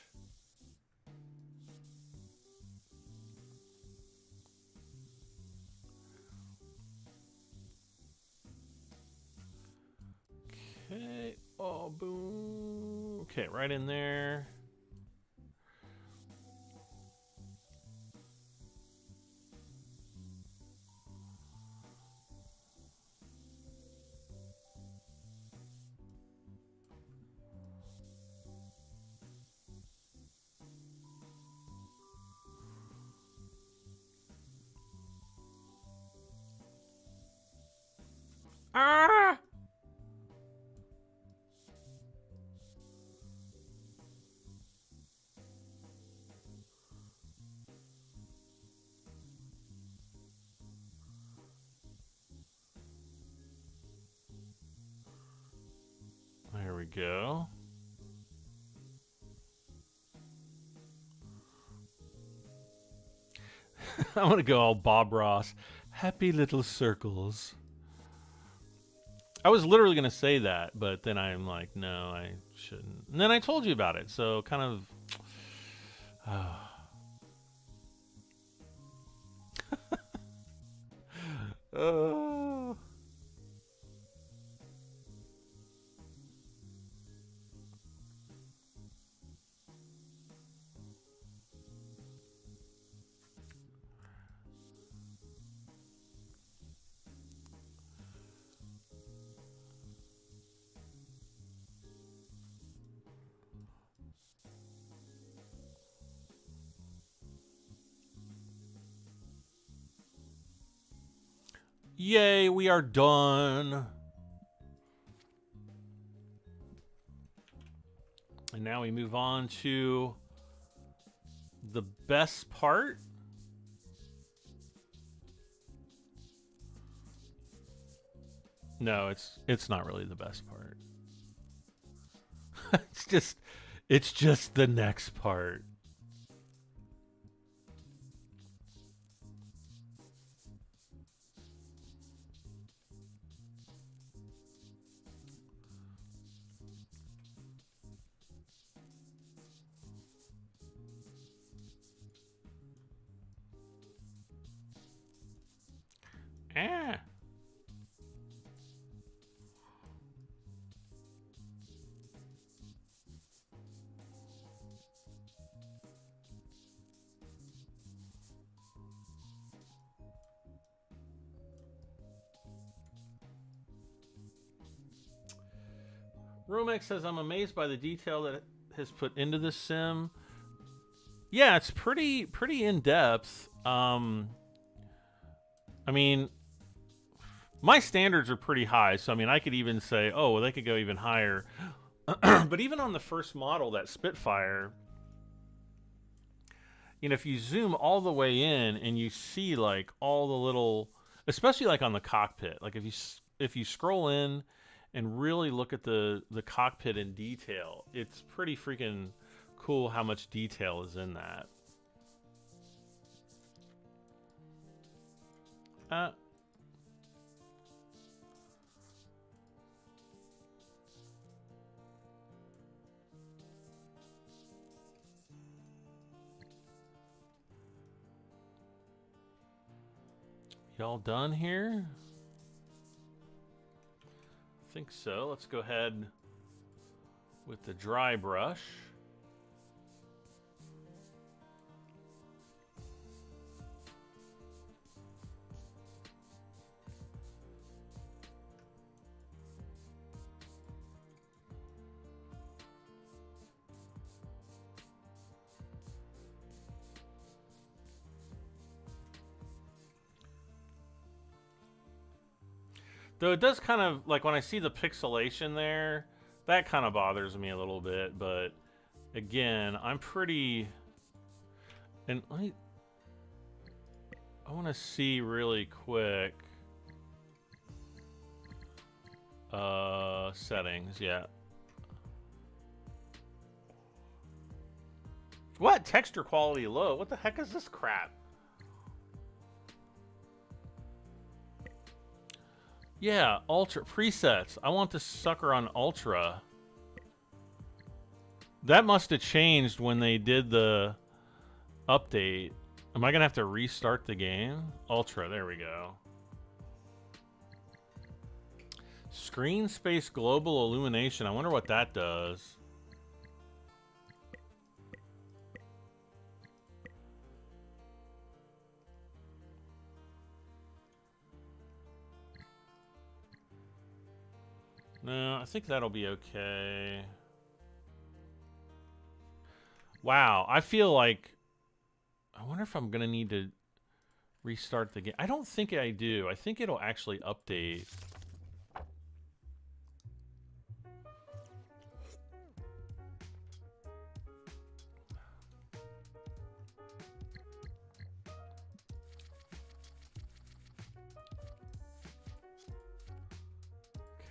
Speaker 1: Okay. Oh, boom. Okay, right in there. Ah! There we go. I'm gonna go all Bob Ross. Happy little circles. I was literally gonna say that, but then I'm like, no, I shouldn't. And then I told you about it, so kind of. Yay, we are done. And now we move on to the best part. No, it's not really the best part. it's just the next part. Ah. Romex says, I'm amazed by the detail that it has put into this sim. Yeah, it's pretty in-depth. I mean, my standards are pretty high, so I mean, I could even say, oh, well, they could go even higher. But even on the first model, that Spitfire, you know, if you zoom all the way in and you see like all the little, especially like on the cockpit, like if you scroll in and really look at the cockpit in detail, it's pretty freaking cool how much detail is in that. Y'all done here? I think so. Let's go ahead with the dry brush. Though it does kind of, like when I see the pixelation there, That kind of bothers me a little bit, but again, I'm pretty... And I want to see really quick. Settings, yeah. What? Texture quality low? What the heck is this crap? Yeah, ultra presets. I want this sucker on ultra. That must have changed when they did the update. Am I gonna have to restart the game? Ultra, there we go. Screen space global illumination. I wonder what that does. No, I think that'll be okay. Wow, I feel like... I wonder if I'm gonna need to restart the game. I don't think I do. I think it'll actually update.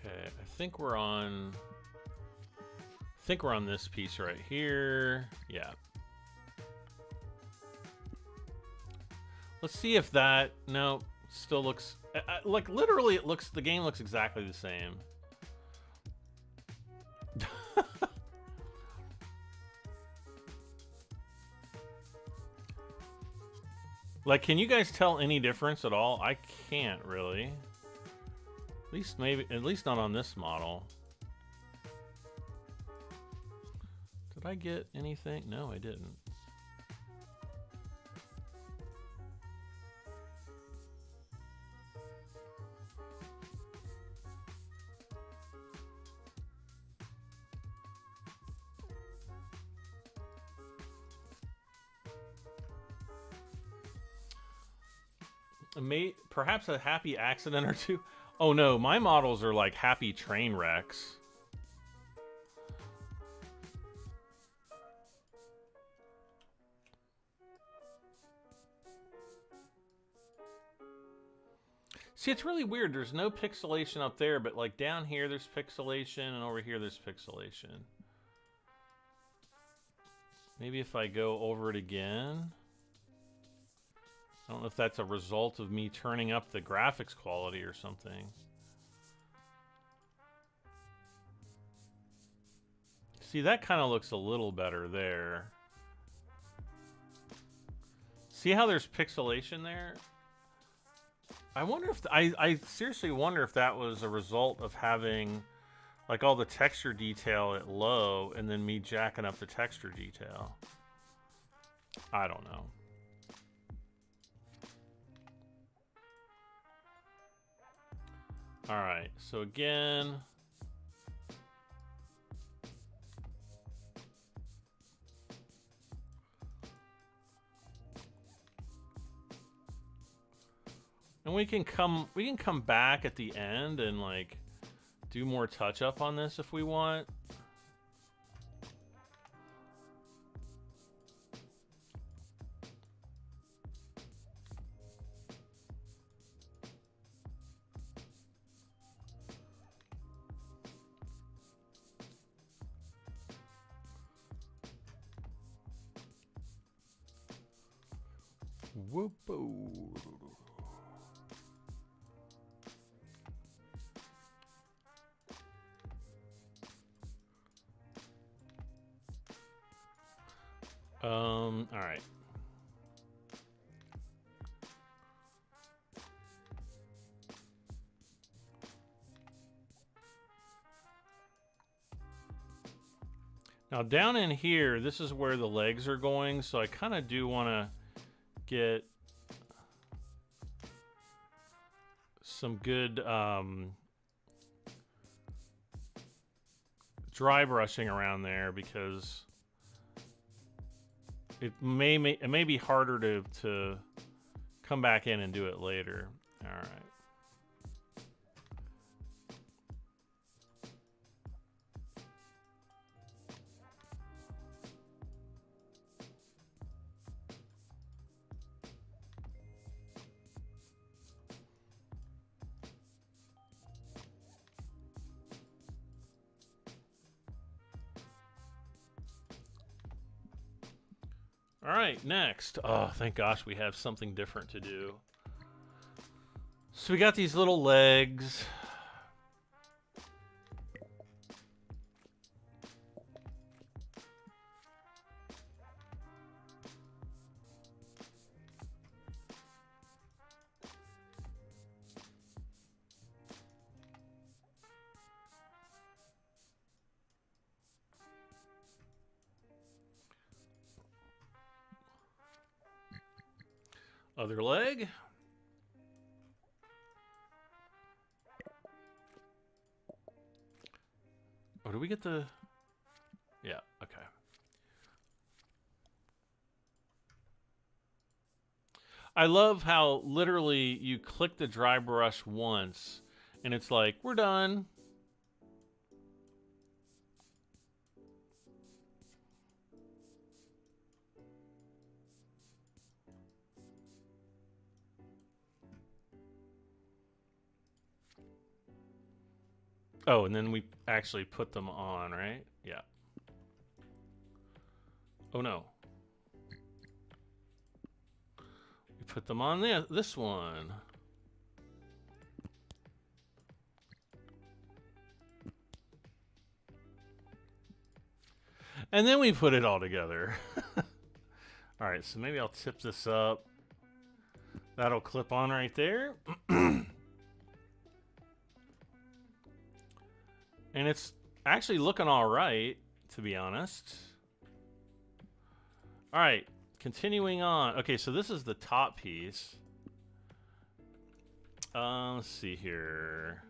Speaker 1: Okay, I think we're on this piece right here. Yeah. Let's see if that... No, still looks... like, literally, it looks... The game looks exactly the same. Like, can you guys tell any difference at all? I can't, really. At least not on this model. Did I get anything? No, I didn't. Perhaps a happy accident or two. Oh no, my models are like happy train wrecks. See, it's really weird. There's no pixelation up there, but like down here there's pixelation, and over here there's pixelation. Maybe if I go over it again. I don't know if that's a result of me turning up the graphics quality or something. See, that kind of looks a little better there. See how there's pixelation there? I wonder if... I seriously wonder if that was a result of having like all the texture detail at low and then me jacking up the texture detail. I don't know. All right, so again, and we can come back at the end and like do more touch up on this if we want. Whoop-o. All right. Now down in here, this is where the legs are going, so I kind of do want to get some good dry brushing around there, because it may be harder to come back in and do it later. All right. All right, next. Oh, thank gosh we have something different to do. So we got these little legs. Other leg. Oh, do we get the... Yeah, okay. I love how literally you click the dry brush once and it's like, we're done. Oh, and then we actually put them on, right? Yeah. Oh, no. We put them on this one. And then we put it all together. All right, so maybe I'll tip this up. That'll clip on right there. And it's actually looking all right, to be honest. All right, continuing on. Okay, so this is the top piece. Let's see here.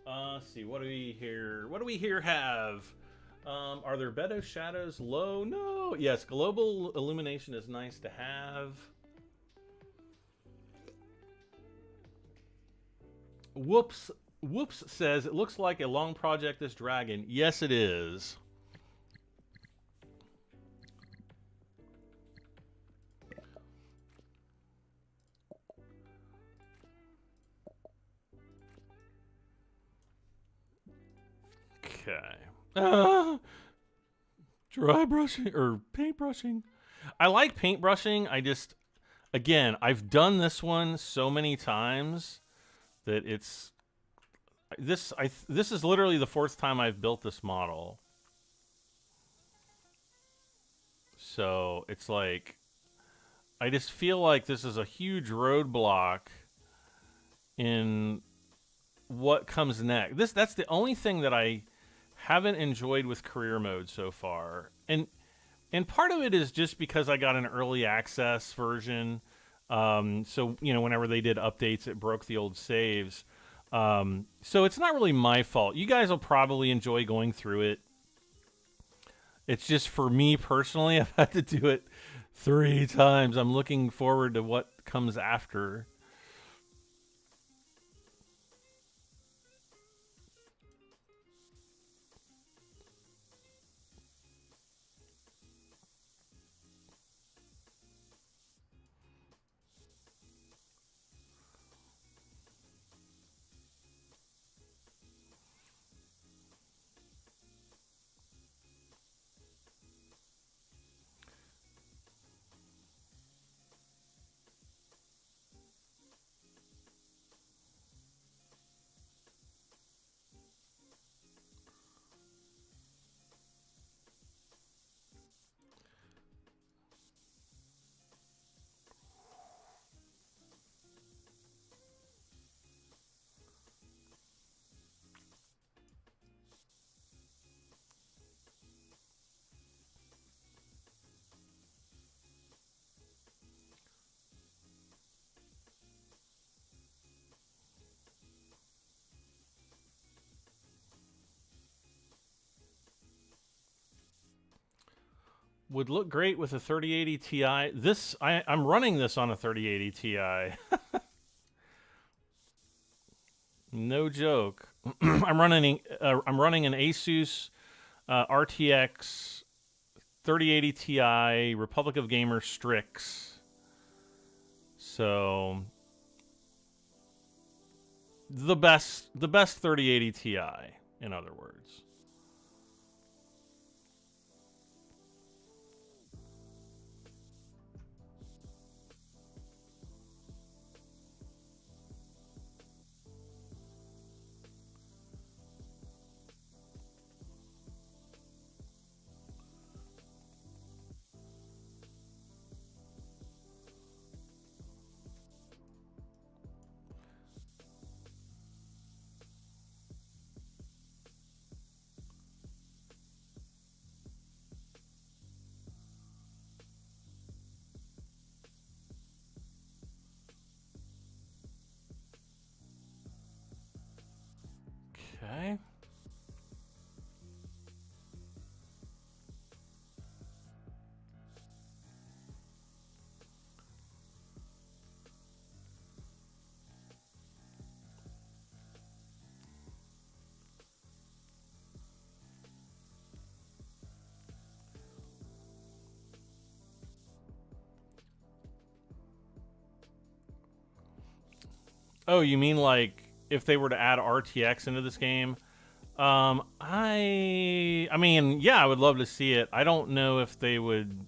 Speaker 1: Let's see, what do we here? What do we here have? Are there better shadows low? No. Yes, global illumination is nice to have. Whoops says, it looks like a long project, this dragon. Yes, it is. Okay. Dry brushing or paint brushing. I like paint brushing. I just, again, I've done this one so many times that it's this is literally the 4th time I've built this model. So it's like I just feel like this is a huge roadblock in what comes next. That's the only thing that I haven't enjoyed with career mode so far. And part of it is just because I got an early access version. So, you know, whenever they did updates, it broke the old saves. So it's not really my fault. You guys will probably enjoy going through it. It's just for me personally, I've had to do it 3 times. I'm looking forward to what comes after. Would look great with a 3080 Ti. I'm running this on a 3080 Ti. No joke. I'm running an Asus RTX 3080 Ti Republic of Gamers Strix. So the best 3080 Ti, in other words. Oh, you mean like if they were to add RTX into this game? I mean, yeah, I would love to see it. I don't know if they would.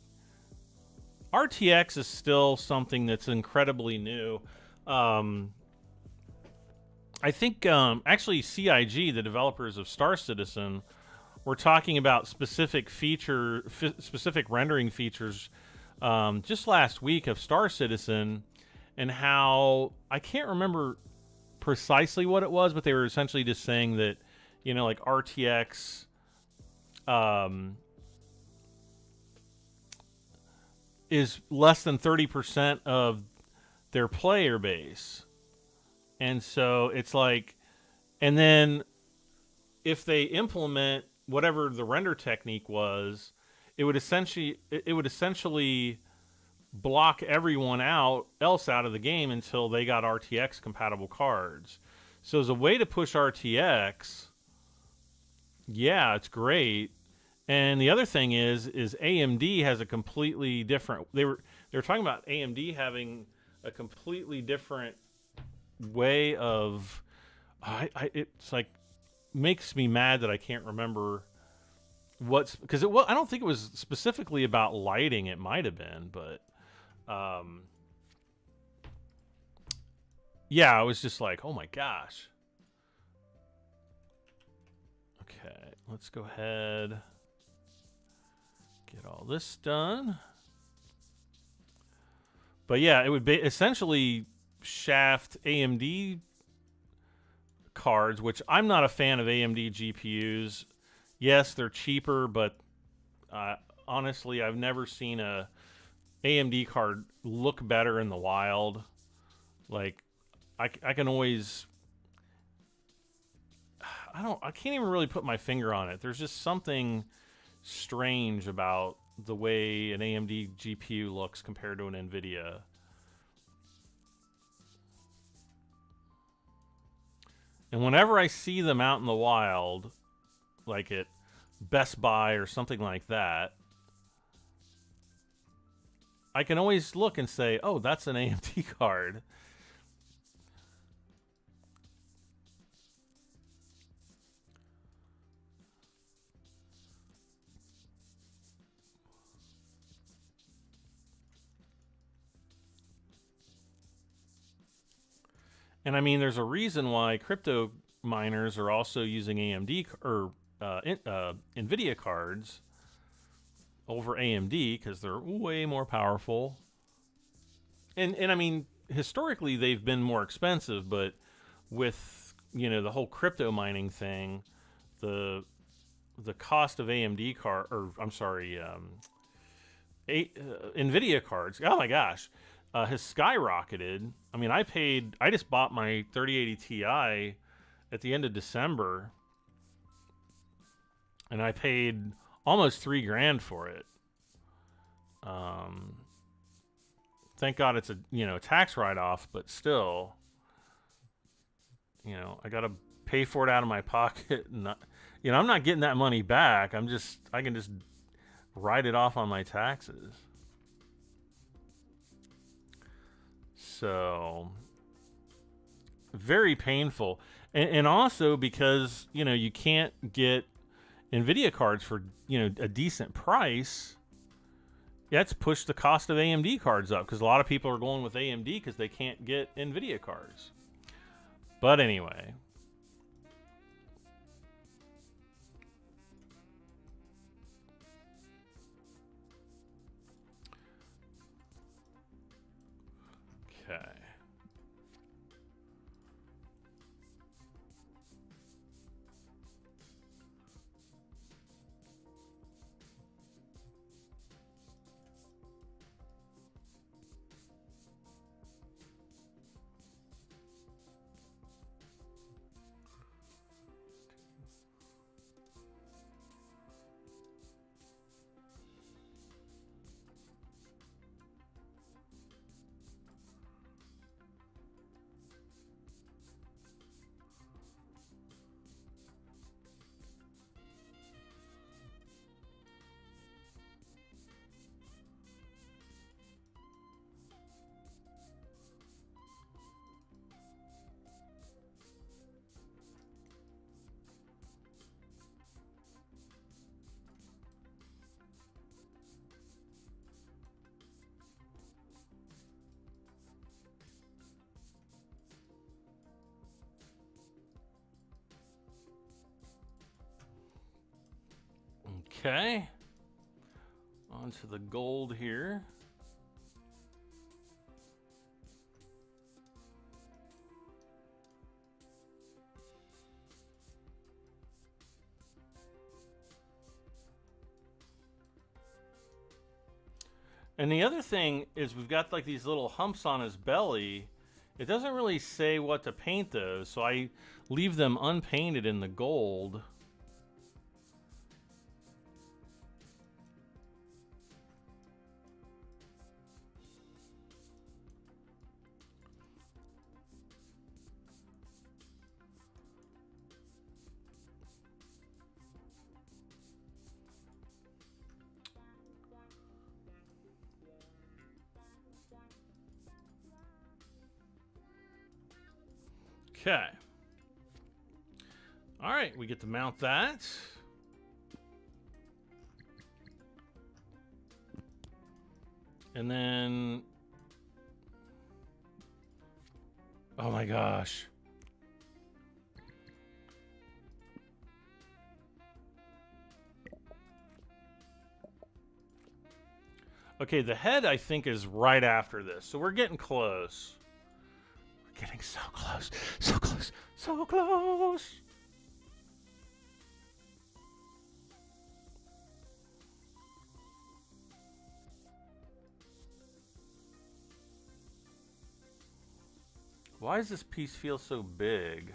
Speaker 1: RTX is still something that's incredibly new. I think actually CIG, the developers of Star Citizen, were talking about specific rendering features just last week of Star Citizen, and how I can't remember precisely what it was, but they were essentially just saying that, you know, like RTX is less than 30% of their player base. And so it's like, and then if they implement whatever the render technique was, it would essentially block everyone else out of the game until they got RTX compatible cards. So as a way to push RTX, yeah, it's great. And the other thing is AMD has a completely different. They were talking about AMD having a completely different way of. It's like makes me mad that I can't remember what's, because I don't think it was specifically about lighting. It might have been, but yeah, I was just like, oh my gosh. Okay, let's go ahead. Get all this done. But yeah, it would be essentially shaft AMD cards, which I'm not a fan of AMD GPUs. Yes, they're cheaper, but honestly, I've never seen a AMD card look better in the wild. Like, I can always... I can't even really put my finger on it. There's just something strange about the way an AMD GPU looks compared to an NVIDIA. And whenever I see them out in the wild, like at Best Buy or something like that, I can always look and say, oh, that's an AMD card. And I mean, there's a reason why crypto miners are also using AMD or NVIDIA cards over AMD, because they're way more powerful. And I mean, historically they've been more expensive, but with, you know, the whole crypto mining thing, the cost of AMD card, or I'm sorry, NVIDIA cards, oh my gosh, has skyrocketed. I mean, I just bought my 3080 Ti at the end of December, and I paid almost $3,000 for it. Thank God it's a, you know, tax write-off, but still, you know, I gotta pay for it out of my pocket, and you know, I'm not getting that money back. I can just write it off on my taxes. So very painful, and also because, you know, you can't get NVIDIA cards for, you know, a decent price. That's pushed the cost of AMD cards up, because a lot of people are going with AMD because they can't get NVIDIA cards. But anyway. Okay. Okay. Onto the gold here. And the other thing is we've got like these little humps on his belly. It doesn't really say what to paint those, so I leave them unpainted in the gold. Okay. All right, we get to mount that. And then, oh my gosh. Okay, the head I think is right after this, so we're getting close. We're getting so close, so close, so close. Why does this piece feel so big?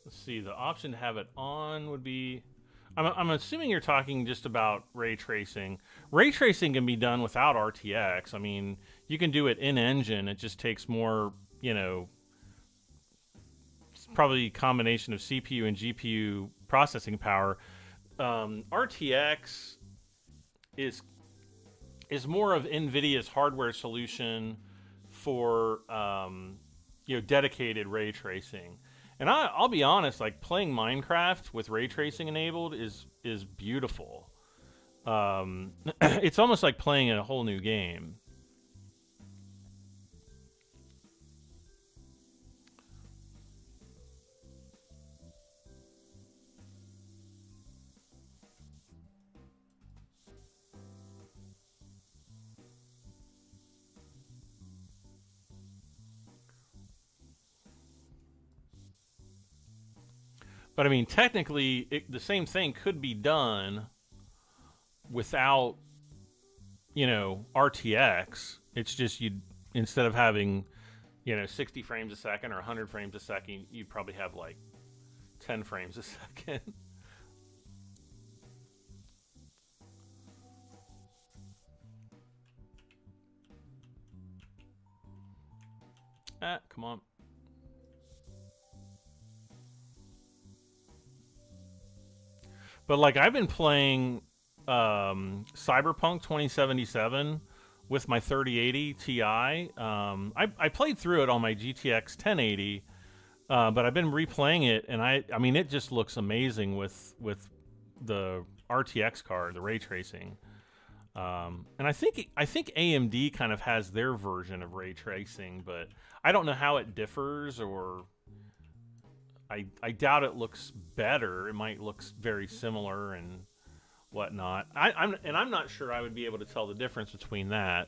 Speaker 1: Let's see, the option to have it on would be... I'm assuming you're talking just about ray tracing. Ray tracing can be done without RTX. I mean, you can do it in engine. It just takes more, you know, it's probably a combination of CPU and GPU processing power. RTX is more of NVIDIA's hardware solution for you know, dedicated ray tracing. And I'll be honest, like playing Minecraft with ray tracing enabled is beautiful. It's almost like playing a whole new game. But I mean, technically, the same thing could be done without, you know, RTX. It's just instead of having, you know, 60 frames a second or 100 frames a second, you'd probably have like 10 frames a second. Come on. But like I've been playing Cyberpunk 2077 with my 3080 Ti. I played through it on my GTX 1080, but I've been replaying it, and I mean it just looks amazing with the RTX card, the ray tracing. And I think AMD kind of has their version of ray tracing, but I don't know how it differs, or I doubt it looks better. It might look very similar and whatnot. I'm not sure I would be able to tell the difference between that.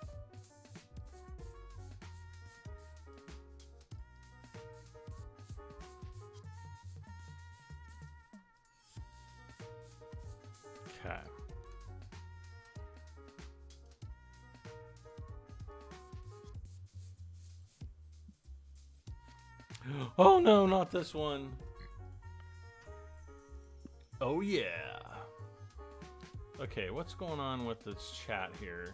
Speaker 1: Okay. Oh no, not this one. Oh yeah. Okay, what's going on with this chat here?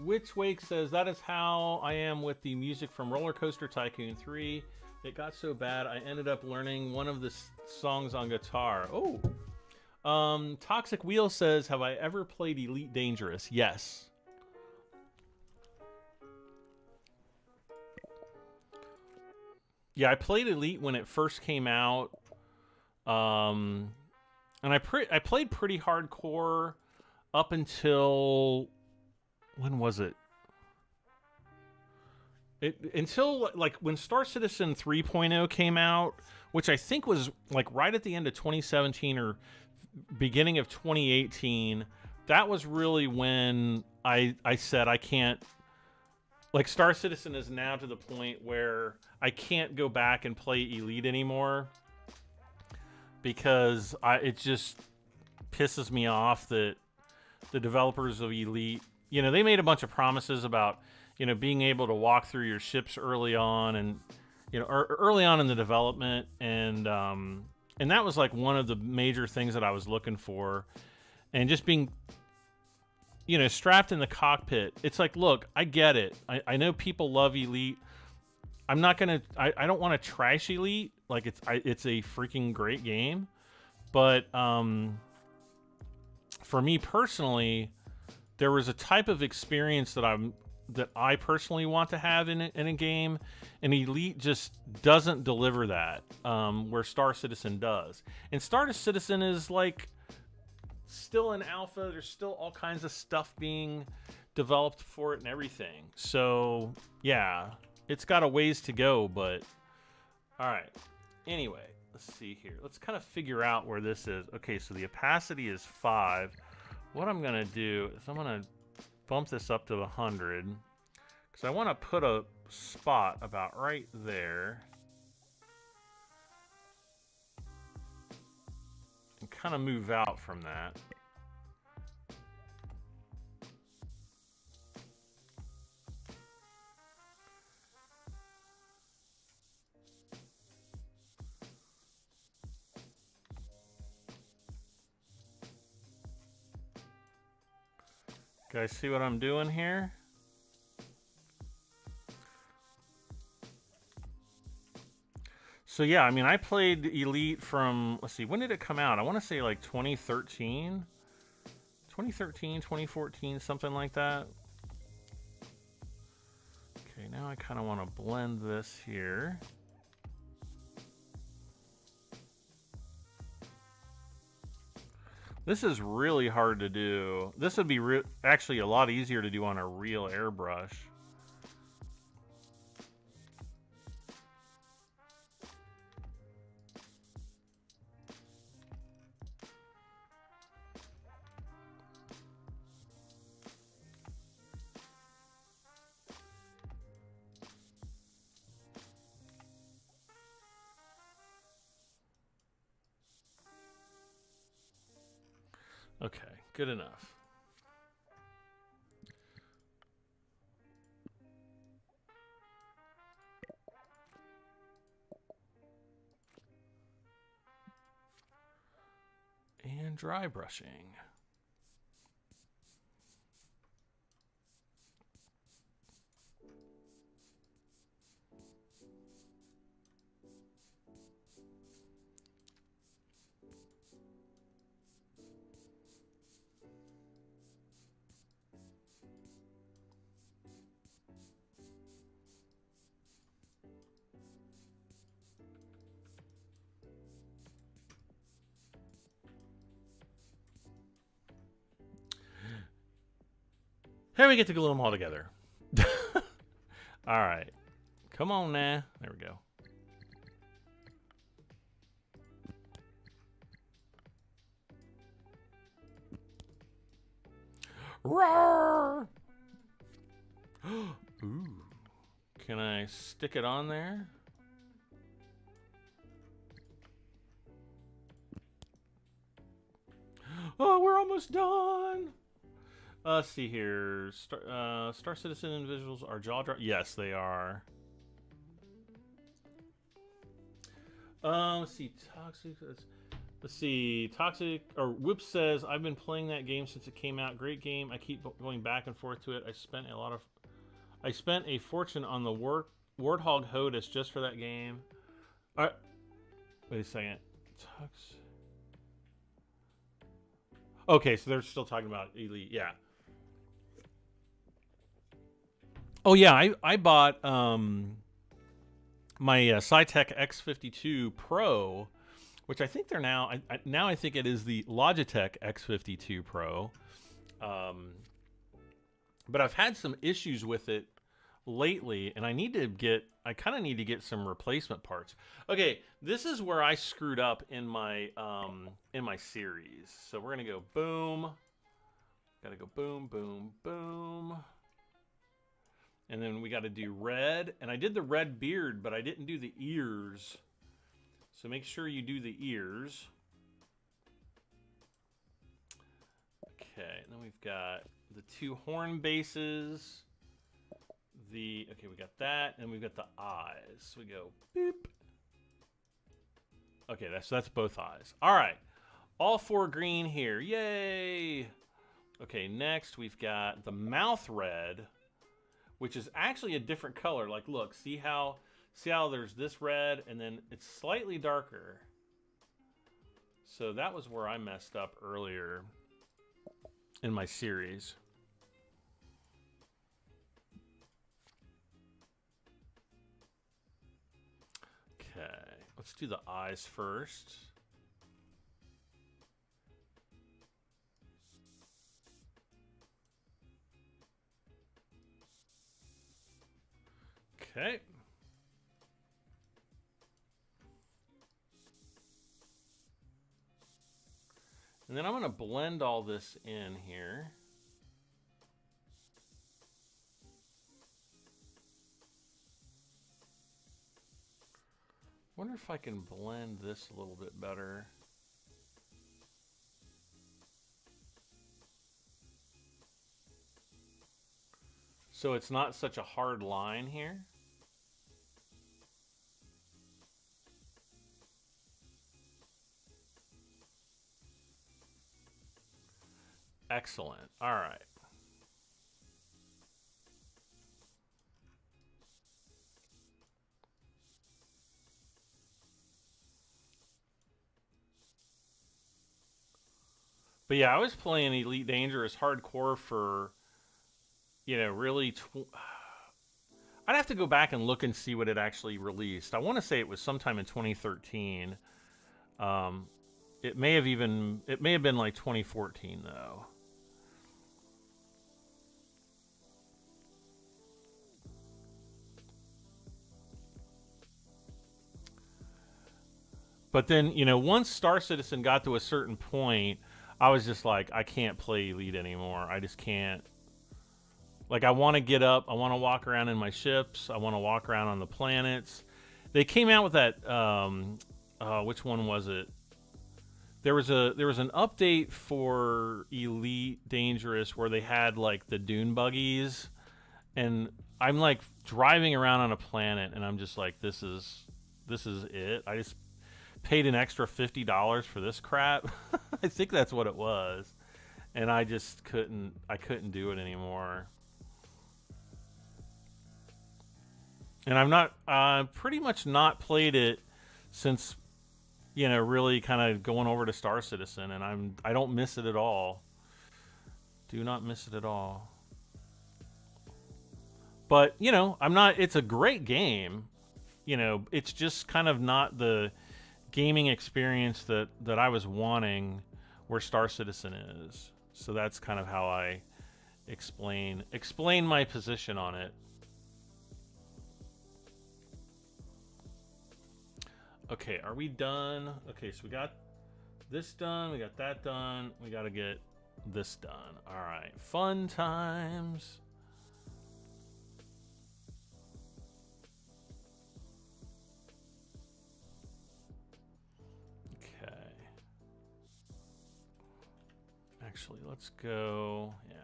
Speaker 1: Witch Wake says, that is how I am with the music from Roller Coaster Tycoon 3. It got so bad, I ended up learning one of the songs on guitar. Oh. Toxic Wheel says, have I ever played Elite Dangerous? Yes. Yeah, I played Elite when it first came out. And I played pretty hardcore up until... When was it? Until like when Star Citizen 3.0 came out, which I think was like right at the end of 2017 or beginning of 2018. That was really when I said I can't. Like Star Citizen is now to the point where I can't go back and play Elite anymore because it just pisses me off that the developers of Elite, you know, they made a bunch of promises about, you know, being able to walk through your ships early on and, you know, early on in the development. And that was like one of the major things that I was looking for. And just being, you know, strapped in the cockpit. It's like, look, I get it. I know people love Elite. I'm not going to, I don't want to trash Elite. Like it's a freaking great game. But for me personally, there was a type of experience that I personally want to have in a game, and Elite just doesn't deliver that, where Star Citizen does. And Star Citizen is like still in alpha. There's still all kinds of stuff being developed for it and everything. So yeah, it's got a ways to go, but all right. Anyway, let's see here. Let's kind of figure out where this is. Okay, so the opacity is 5. What I'm going to do is I'm going to bump this up to 100 because I want to put a spot about right there and kind of move out from that. Guys, see what I'm doing here? So yeah, I mean, I played Elite from, let's see, when did it come out? I want to say like 2013, 2014, something like that. Okay, now I kind of want to blend this here. This is really hard to do. This would be actually a lot easier to do on a real airbrush. Okay, good enough. And dry brushing. Here we get to glue them all together. All right. Come on now. There we go. Roar! Ooh. Can I stick it on there? Oh, we're almost done. Let's see here. Star Citizen visuals are jaw drop. Yes, they are. Let's see. Toxic. Let's see. Toxic or Whoop says I've been playing that game since it came out. Great game. I keep going back and forth to it. I spent a fortune on the Warthog HOTAS just for that game. All right. Wait a second. Okay, so they're still talking about Elite. Yeah. Oh yeah, I bought my Cytec X52 Pro, which I think they're now. I think it is the Logitech X52 Pro. But I've had some issues with it lately, and I kind of need to get some replacement parts. Okay, this is where I screwed up in my series. So we're gonna go boom. Gotta go boom, boom, boom. And then we got to do red. And I did the red beard, but I didn't do the ears. So make sure you do the ears. Okay, and then we've got the 2 horn bases. Okay, we got that. And we've got the eyes. So we go boop. Okay, that's both eyes. All right. All 4 green here. Yay! Okay, next we've got the mouth red, which is actually a different color. Like, look, see how there's this red and then it's slightly darker. So that was where I messed up earlier in my series. Okay, let's do the eyes first. Okay. And then I'm going to blend all this in here. Wonder if I can blend this a little bit better. So it's not such a hard line here. Excellent. All right. But yeah, I was playing Elite Dangerous hardcore for, really... I'd have to go back and look and see what it actually released. I want to say it was sometime in 2013. It may have been like 2014, though. But then, once Star Citizen got to a certain point, I was just like, I can't play Elite anymore. I just can't. Like, I want to get up. I want to walk around in my ships. I want to walk around on the planets. They came out with that, which one was it? There was an update for Elite Dangerous where they had, like, the dune buggies. And I'm, like, driving around on a planet, and I'm just like, this is it. I just paid an extra $50 for this crap. I think that's what it was, and I just couldn't do it anymore. And I've pretty much not played it since, really kind of going over to Star Citizen, and I don't miss it at all. Do not miss it at all. But, it's a great game. It's just kind of not the gaming experience that I was wanting where Star Citizen is. So that's kind of how I explain my position on it. Okay, are we done? Okay, so we got this done, we got that done, we got to get this done. All right, fun times. Actually, let's go, yeah.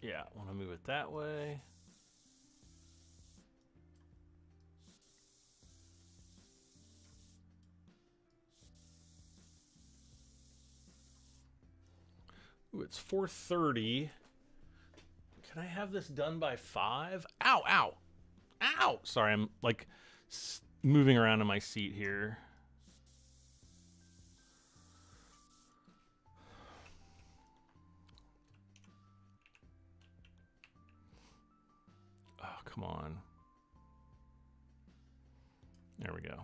Speaker 1: Yeah, I want to move it that way. Ooh, it's 4:30. Can I have this done by 5? Ow, ow, ow! Sorry, I'm like moving around in my seat here. Oh, come on. There we go.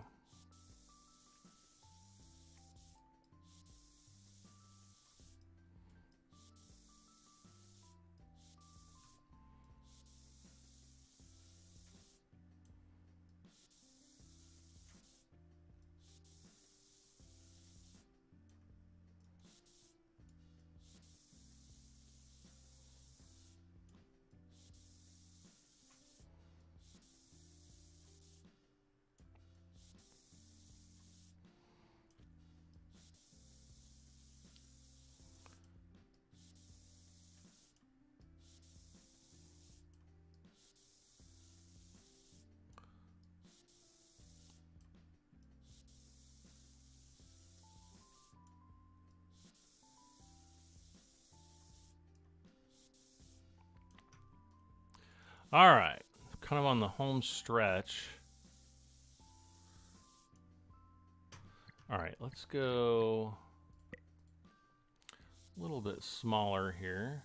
Speaker 1: All right, kind of on the home stretch. All right, let's go a little bit smaller here.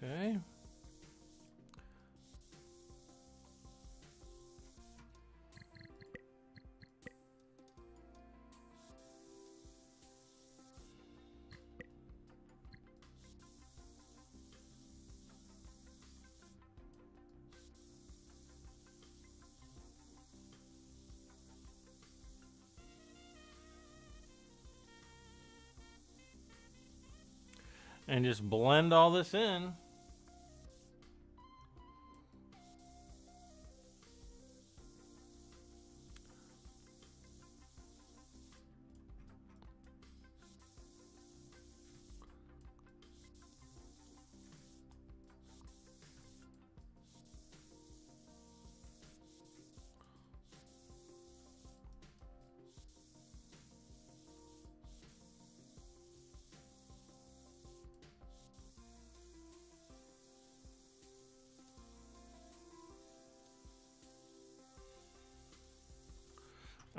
Speaker 1: Okay. And just blend all this in.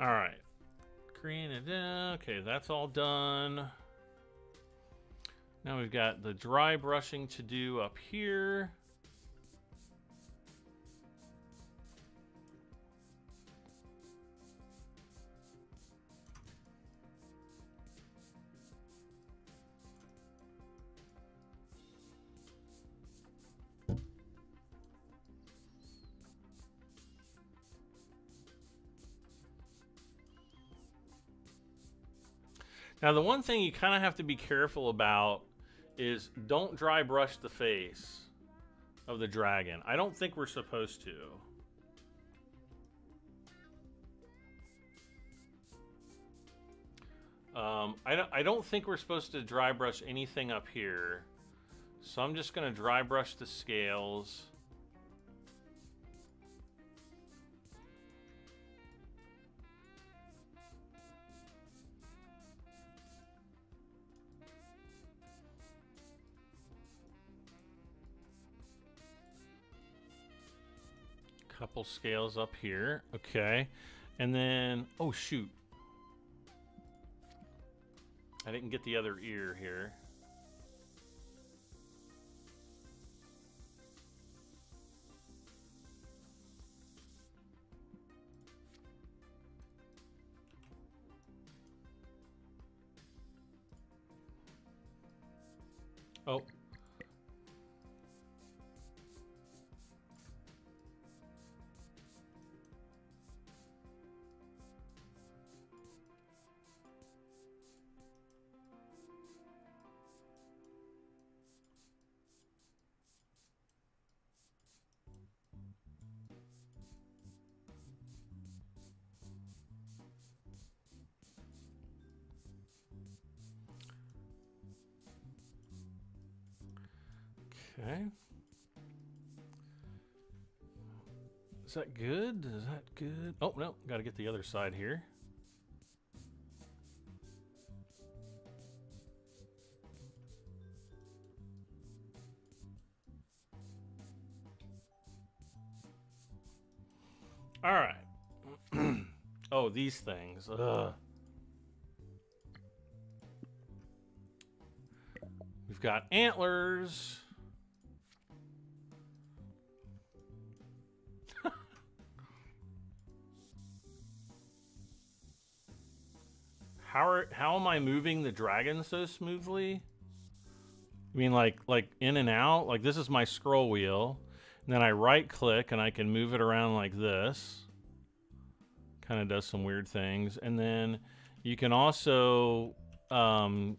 Speaker 1: All right. Green it in. Okay, that's all done. Now we've got the dry brushing to do up here. Now, the one thing you kind of have to be careful about is don't dry brush the face of the dragon. I don't think we're supposed to. I don't think we're supposed to dry brush anything up here. So I'm just going to dry brush the scales. Couple scales up here. Okay. And then, oh shoot. I didn't get the other ear here. Oh. Okay. Is that good? Is that good? Oh, no. Got to get the other side here. All right. Oh, these things. Ugh. We've got antlers. How am I moving the dragon so smoothly? I mean, like in and out? Like, this is my scroll wheel. And then I right click and I can move it around like this. Kind of does some weird things. And then you can also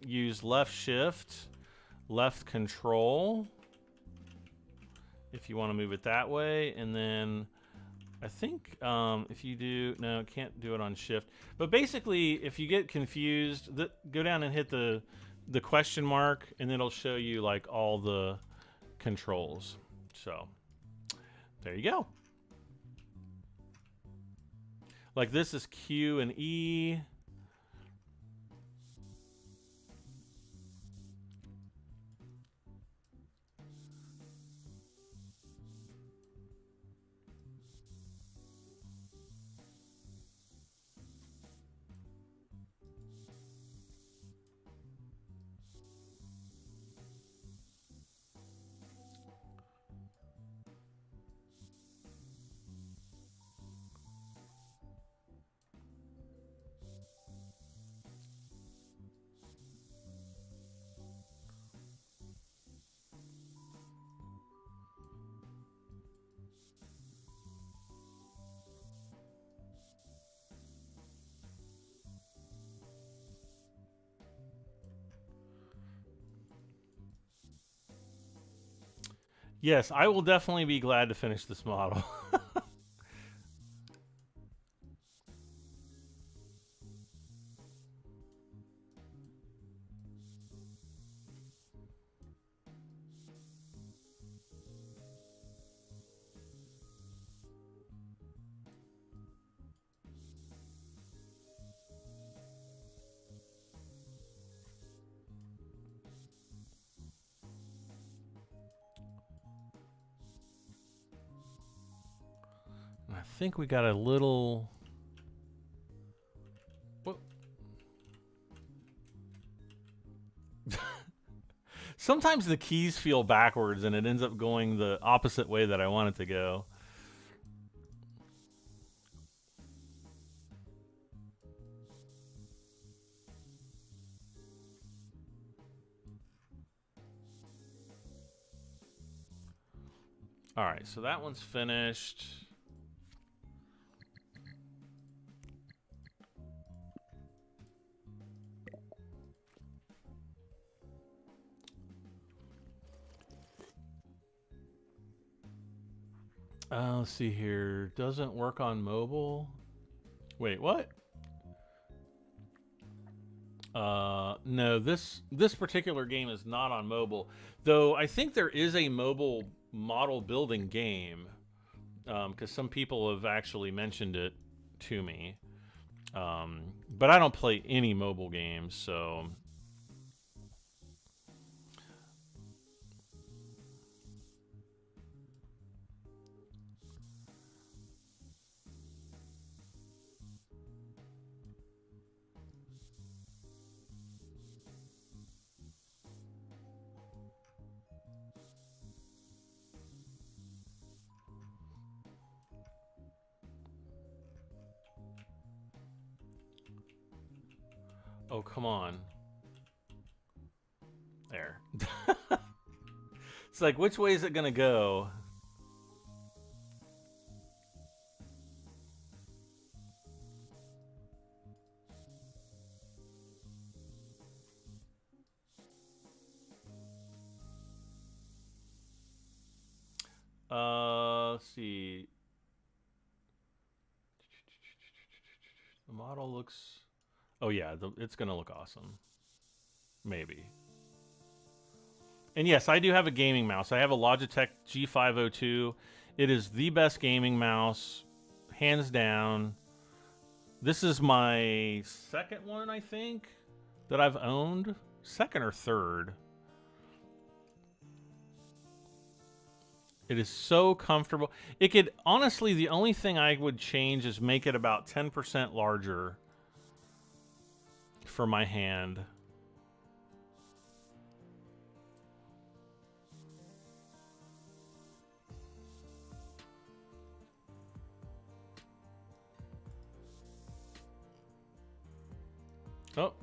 Speaker 1: use left shift, left control, if you want to move it that way. And then I think if you do, no, can't do it on shift. But basically, if you get confused, go down and hit the question mark, and it'll show you like all the controls. So there you go. Like this is Q and E. Yes, I will definitely be glad to finish this model. I think we got a little Sometimes the keys feel backwards and it ends up going the opposite way that I want it to go. All right, so that one's finished. Let's see here. Doesn't work on mobile. Wait, what? No, this particular game is not on mobile. Though I think there is a mobile model building game, because some people have actually mentioned it to me. But I don't play any mobile games, so... Oh, come on. There. It's like, which way is it gonna go? Let's see. The model looks... Oh yeah, it's gonna look awesome. Maybe. And yes, I do have a gaming mouse. I have a Logitech G502. It is the best gaming mouse, hands down. This is my second one, I think, that I've owned. Second or third. It is so comfortable. It could, honestly, the only thing I would change is make it about 10% larger for my hand. Oh.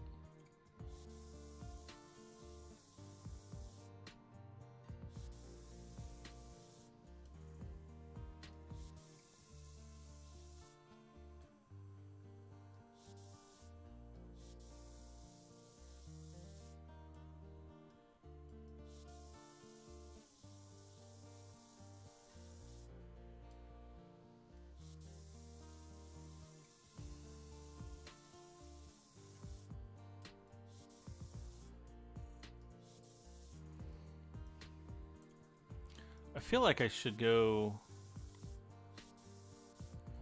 Speaker 1: I feel like I should go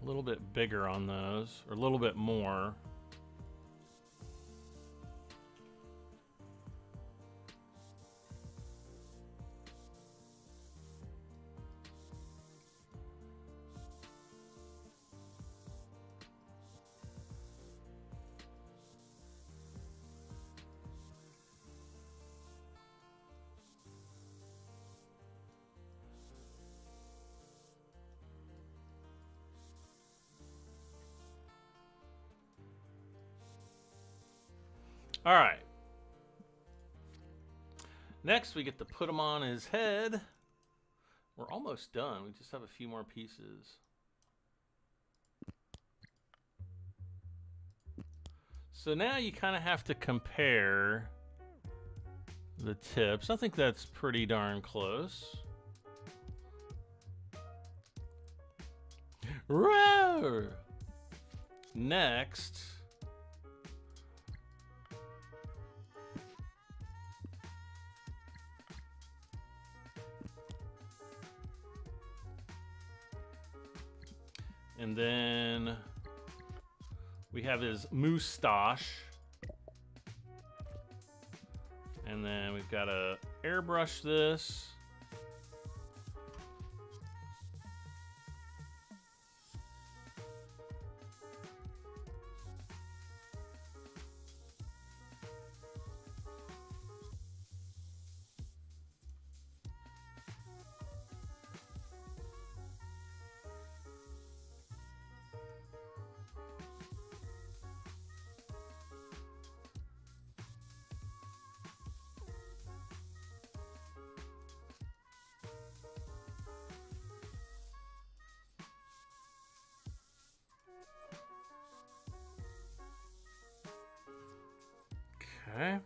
Speaker 1: a little bit bigger on those, or a little bit more. All right. Next, we get to put him on his head. We're almost done. We just have a few more pieces. So now you kind of have to compare the tips. I think that's pretty darn close. Roar! Next, and then we have his moustache. And then we've got to airbrush this. Okay.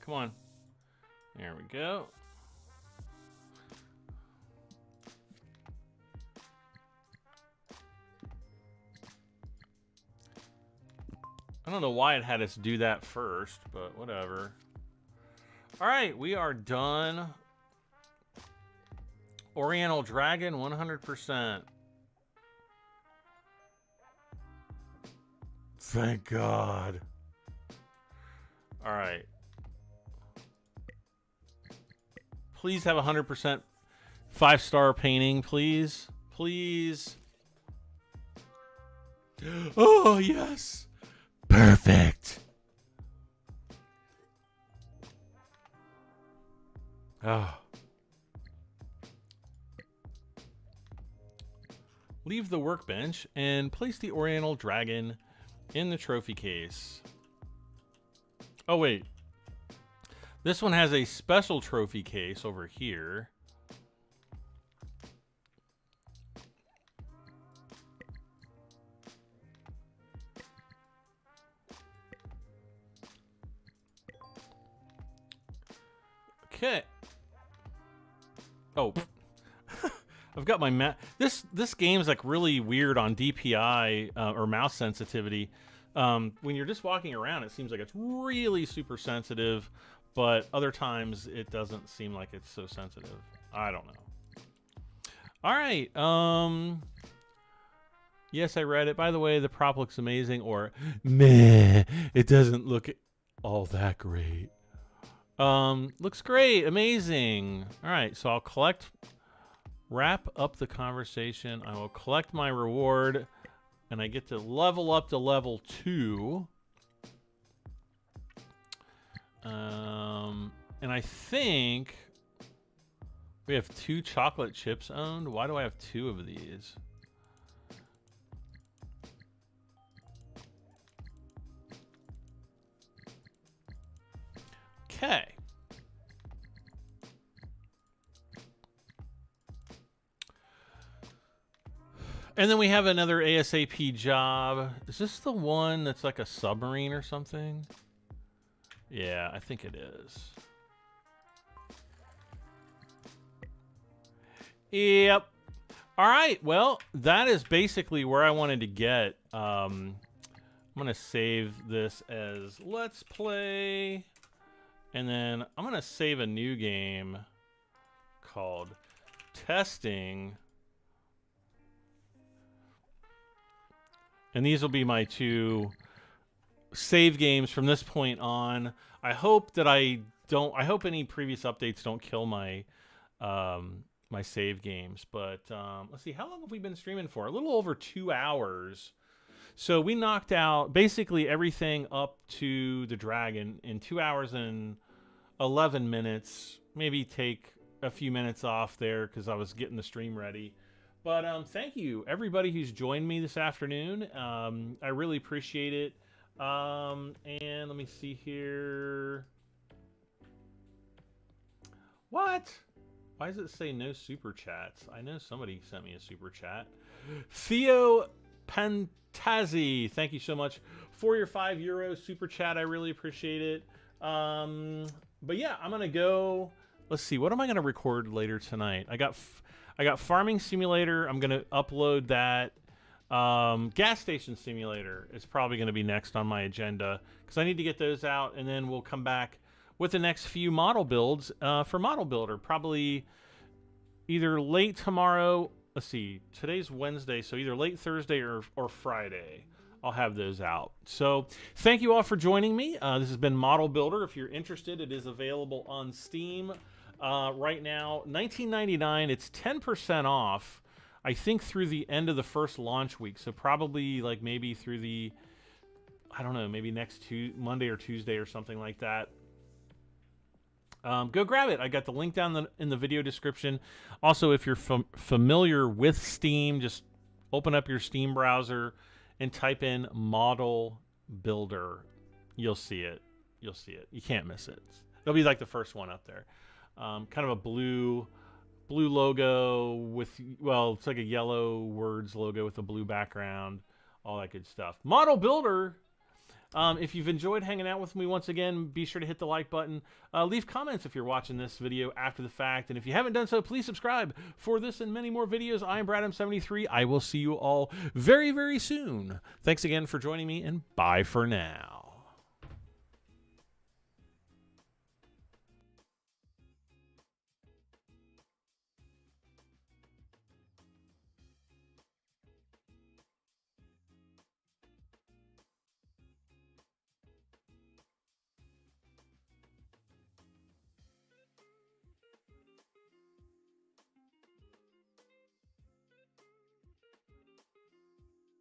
Speaker 1: Come on. There we go. I don't know why it had us do that first, but whatever. All right, we are done. Oriental Dragon, 100%. Thank God. All right. Please have 100% 5-star painting, please. Please. Oh, yes. Perfect. Oh. Leave the workbench and place the Oriental Dragon in the trophy case. Oh, wait. This one has a special trophy case over here. Okay. Oh. I've got my this game's like really weird on DPI or mouse sensitivity. When you're just walking around, it seems like it's really super sensitive, but other times it doesn't seem like it's so sensitive. I don't know. All right. Yes, I read it. By the way, the prop looks amazing, or meh, it doesn't look all that great. Looks great, amazing. All right, so I'll wrap up the conversation. I will collect my reward, and I get to level up to level 2. And I think we have 2 chocolate chips owned. Why do I have 2 of these? Okay. And then we have another ASAP job. Is this the one that's like a submarine or something? Yeah, I think it is. Yep. All right. Well, that is basically where I wanted to get. I'm going to save this as Let's Play. And then I'm going to save a new game called Testing. And these will be my 2 save games from this point on. I hope that I hope any previous updates don't kill my my save games. But let's see, how long have we been streaming for? A little over 2 hours. So we knocked out basically everything up to the dragon in 2 hours and 11 minutes. Maybe take a few minutes off there because I was getting the stream ready. But thank you, everybody who's joined me this afternoon. I really appreciate it. And let me see here. What? Why does it say no super chats? I know somebody sent me a super chat. Theo Pantazzi, thank you so much for your €5 super chat. I really appreciate it. But yeah, I'm gonna go. Let's see. What am I gonna record later tonight? I got Farming Simulator. I'm gonna upload that. Gas Station Simulator is probably gonna be next on my agenda because I need to get those out, and then we'll come back with the next few model builds for Model Builder. Probably either late tomorrow. Let's see. Today's Wednesday, so either late Thursday or Friday. I'll have those out. So thank you all for joining me. This has been Model Builder. If you're interested, it is available on Steam right now. $19.99. It's 10% off, I think, through the end of the first launch week. So probably like maybe through the I don't know, maybe next Monday or Tuesday or something like that. Go grab it. I got the link down in the video description. Also, if you're familiar with Steam, just open up your Steam browser and type in Model Builder. You'll see it. You'll see it. You can't miss it. It'll be like the first one up there. Kind of a blue logo with, well, it's like a yellow words logo with a blue background, all that good stuff. Model Builder. If you've enjoyed hanging out with me once again, be sure to hit the like button. Leave comments if you're watching this video after the fact. And if you haven't done so, please subscribe for this and many more videos. I am BradM73. I will see you all very, very soon. Thanks again for joining me, and bye for now.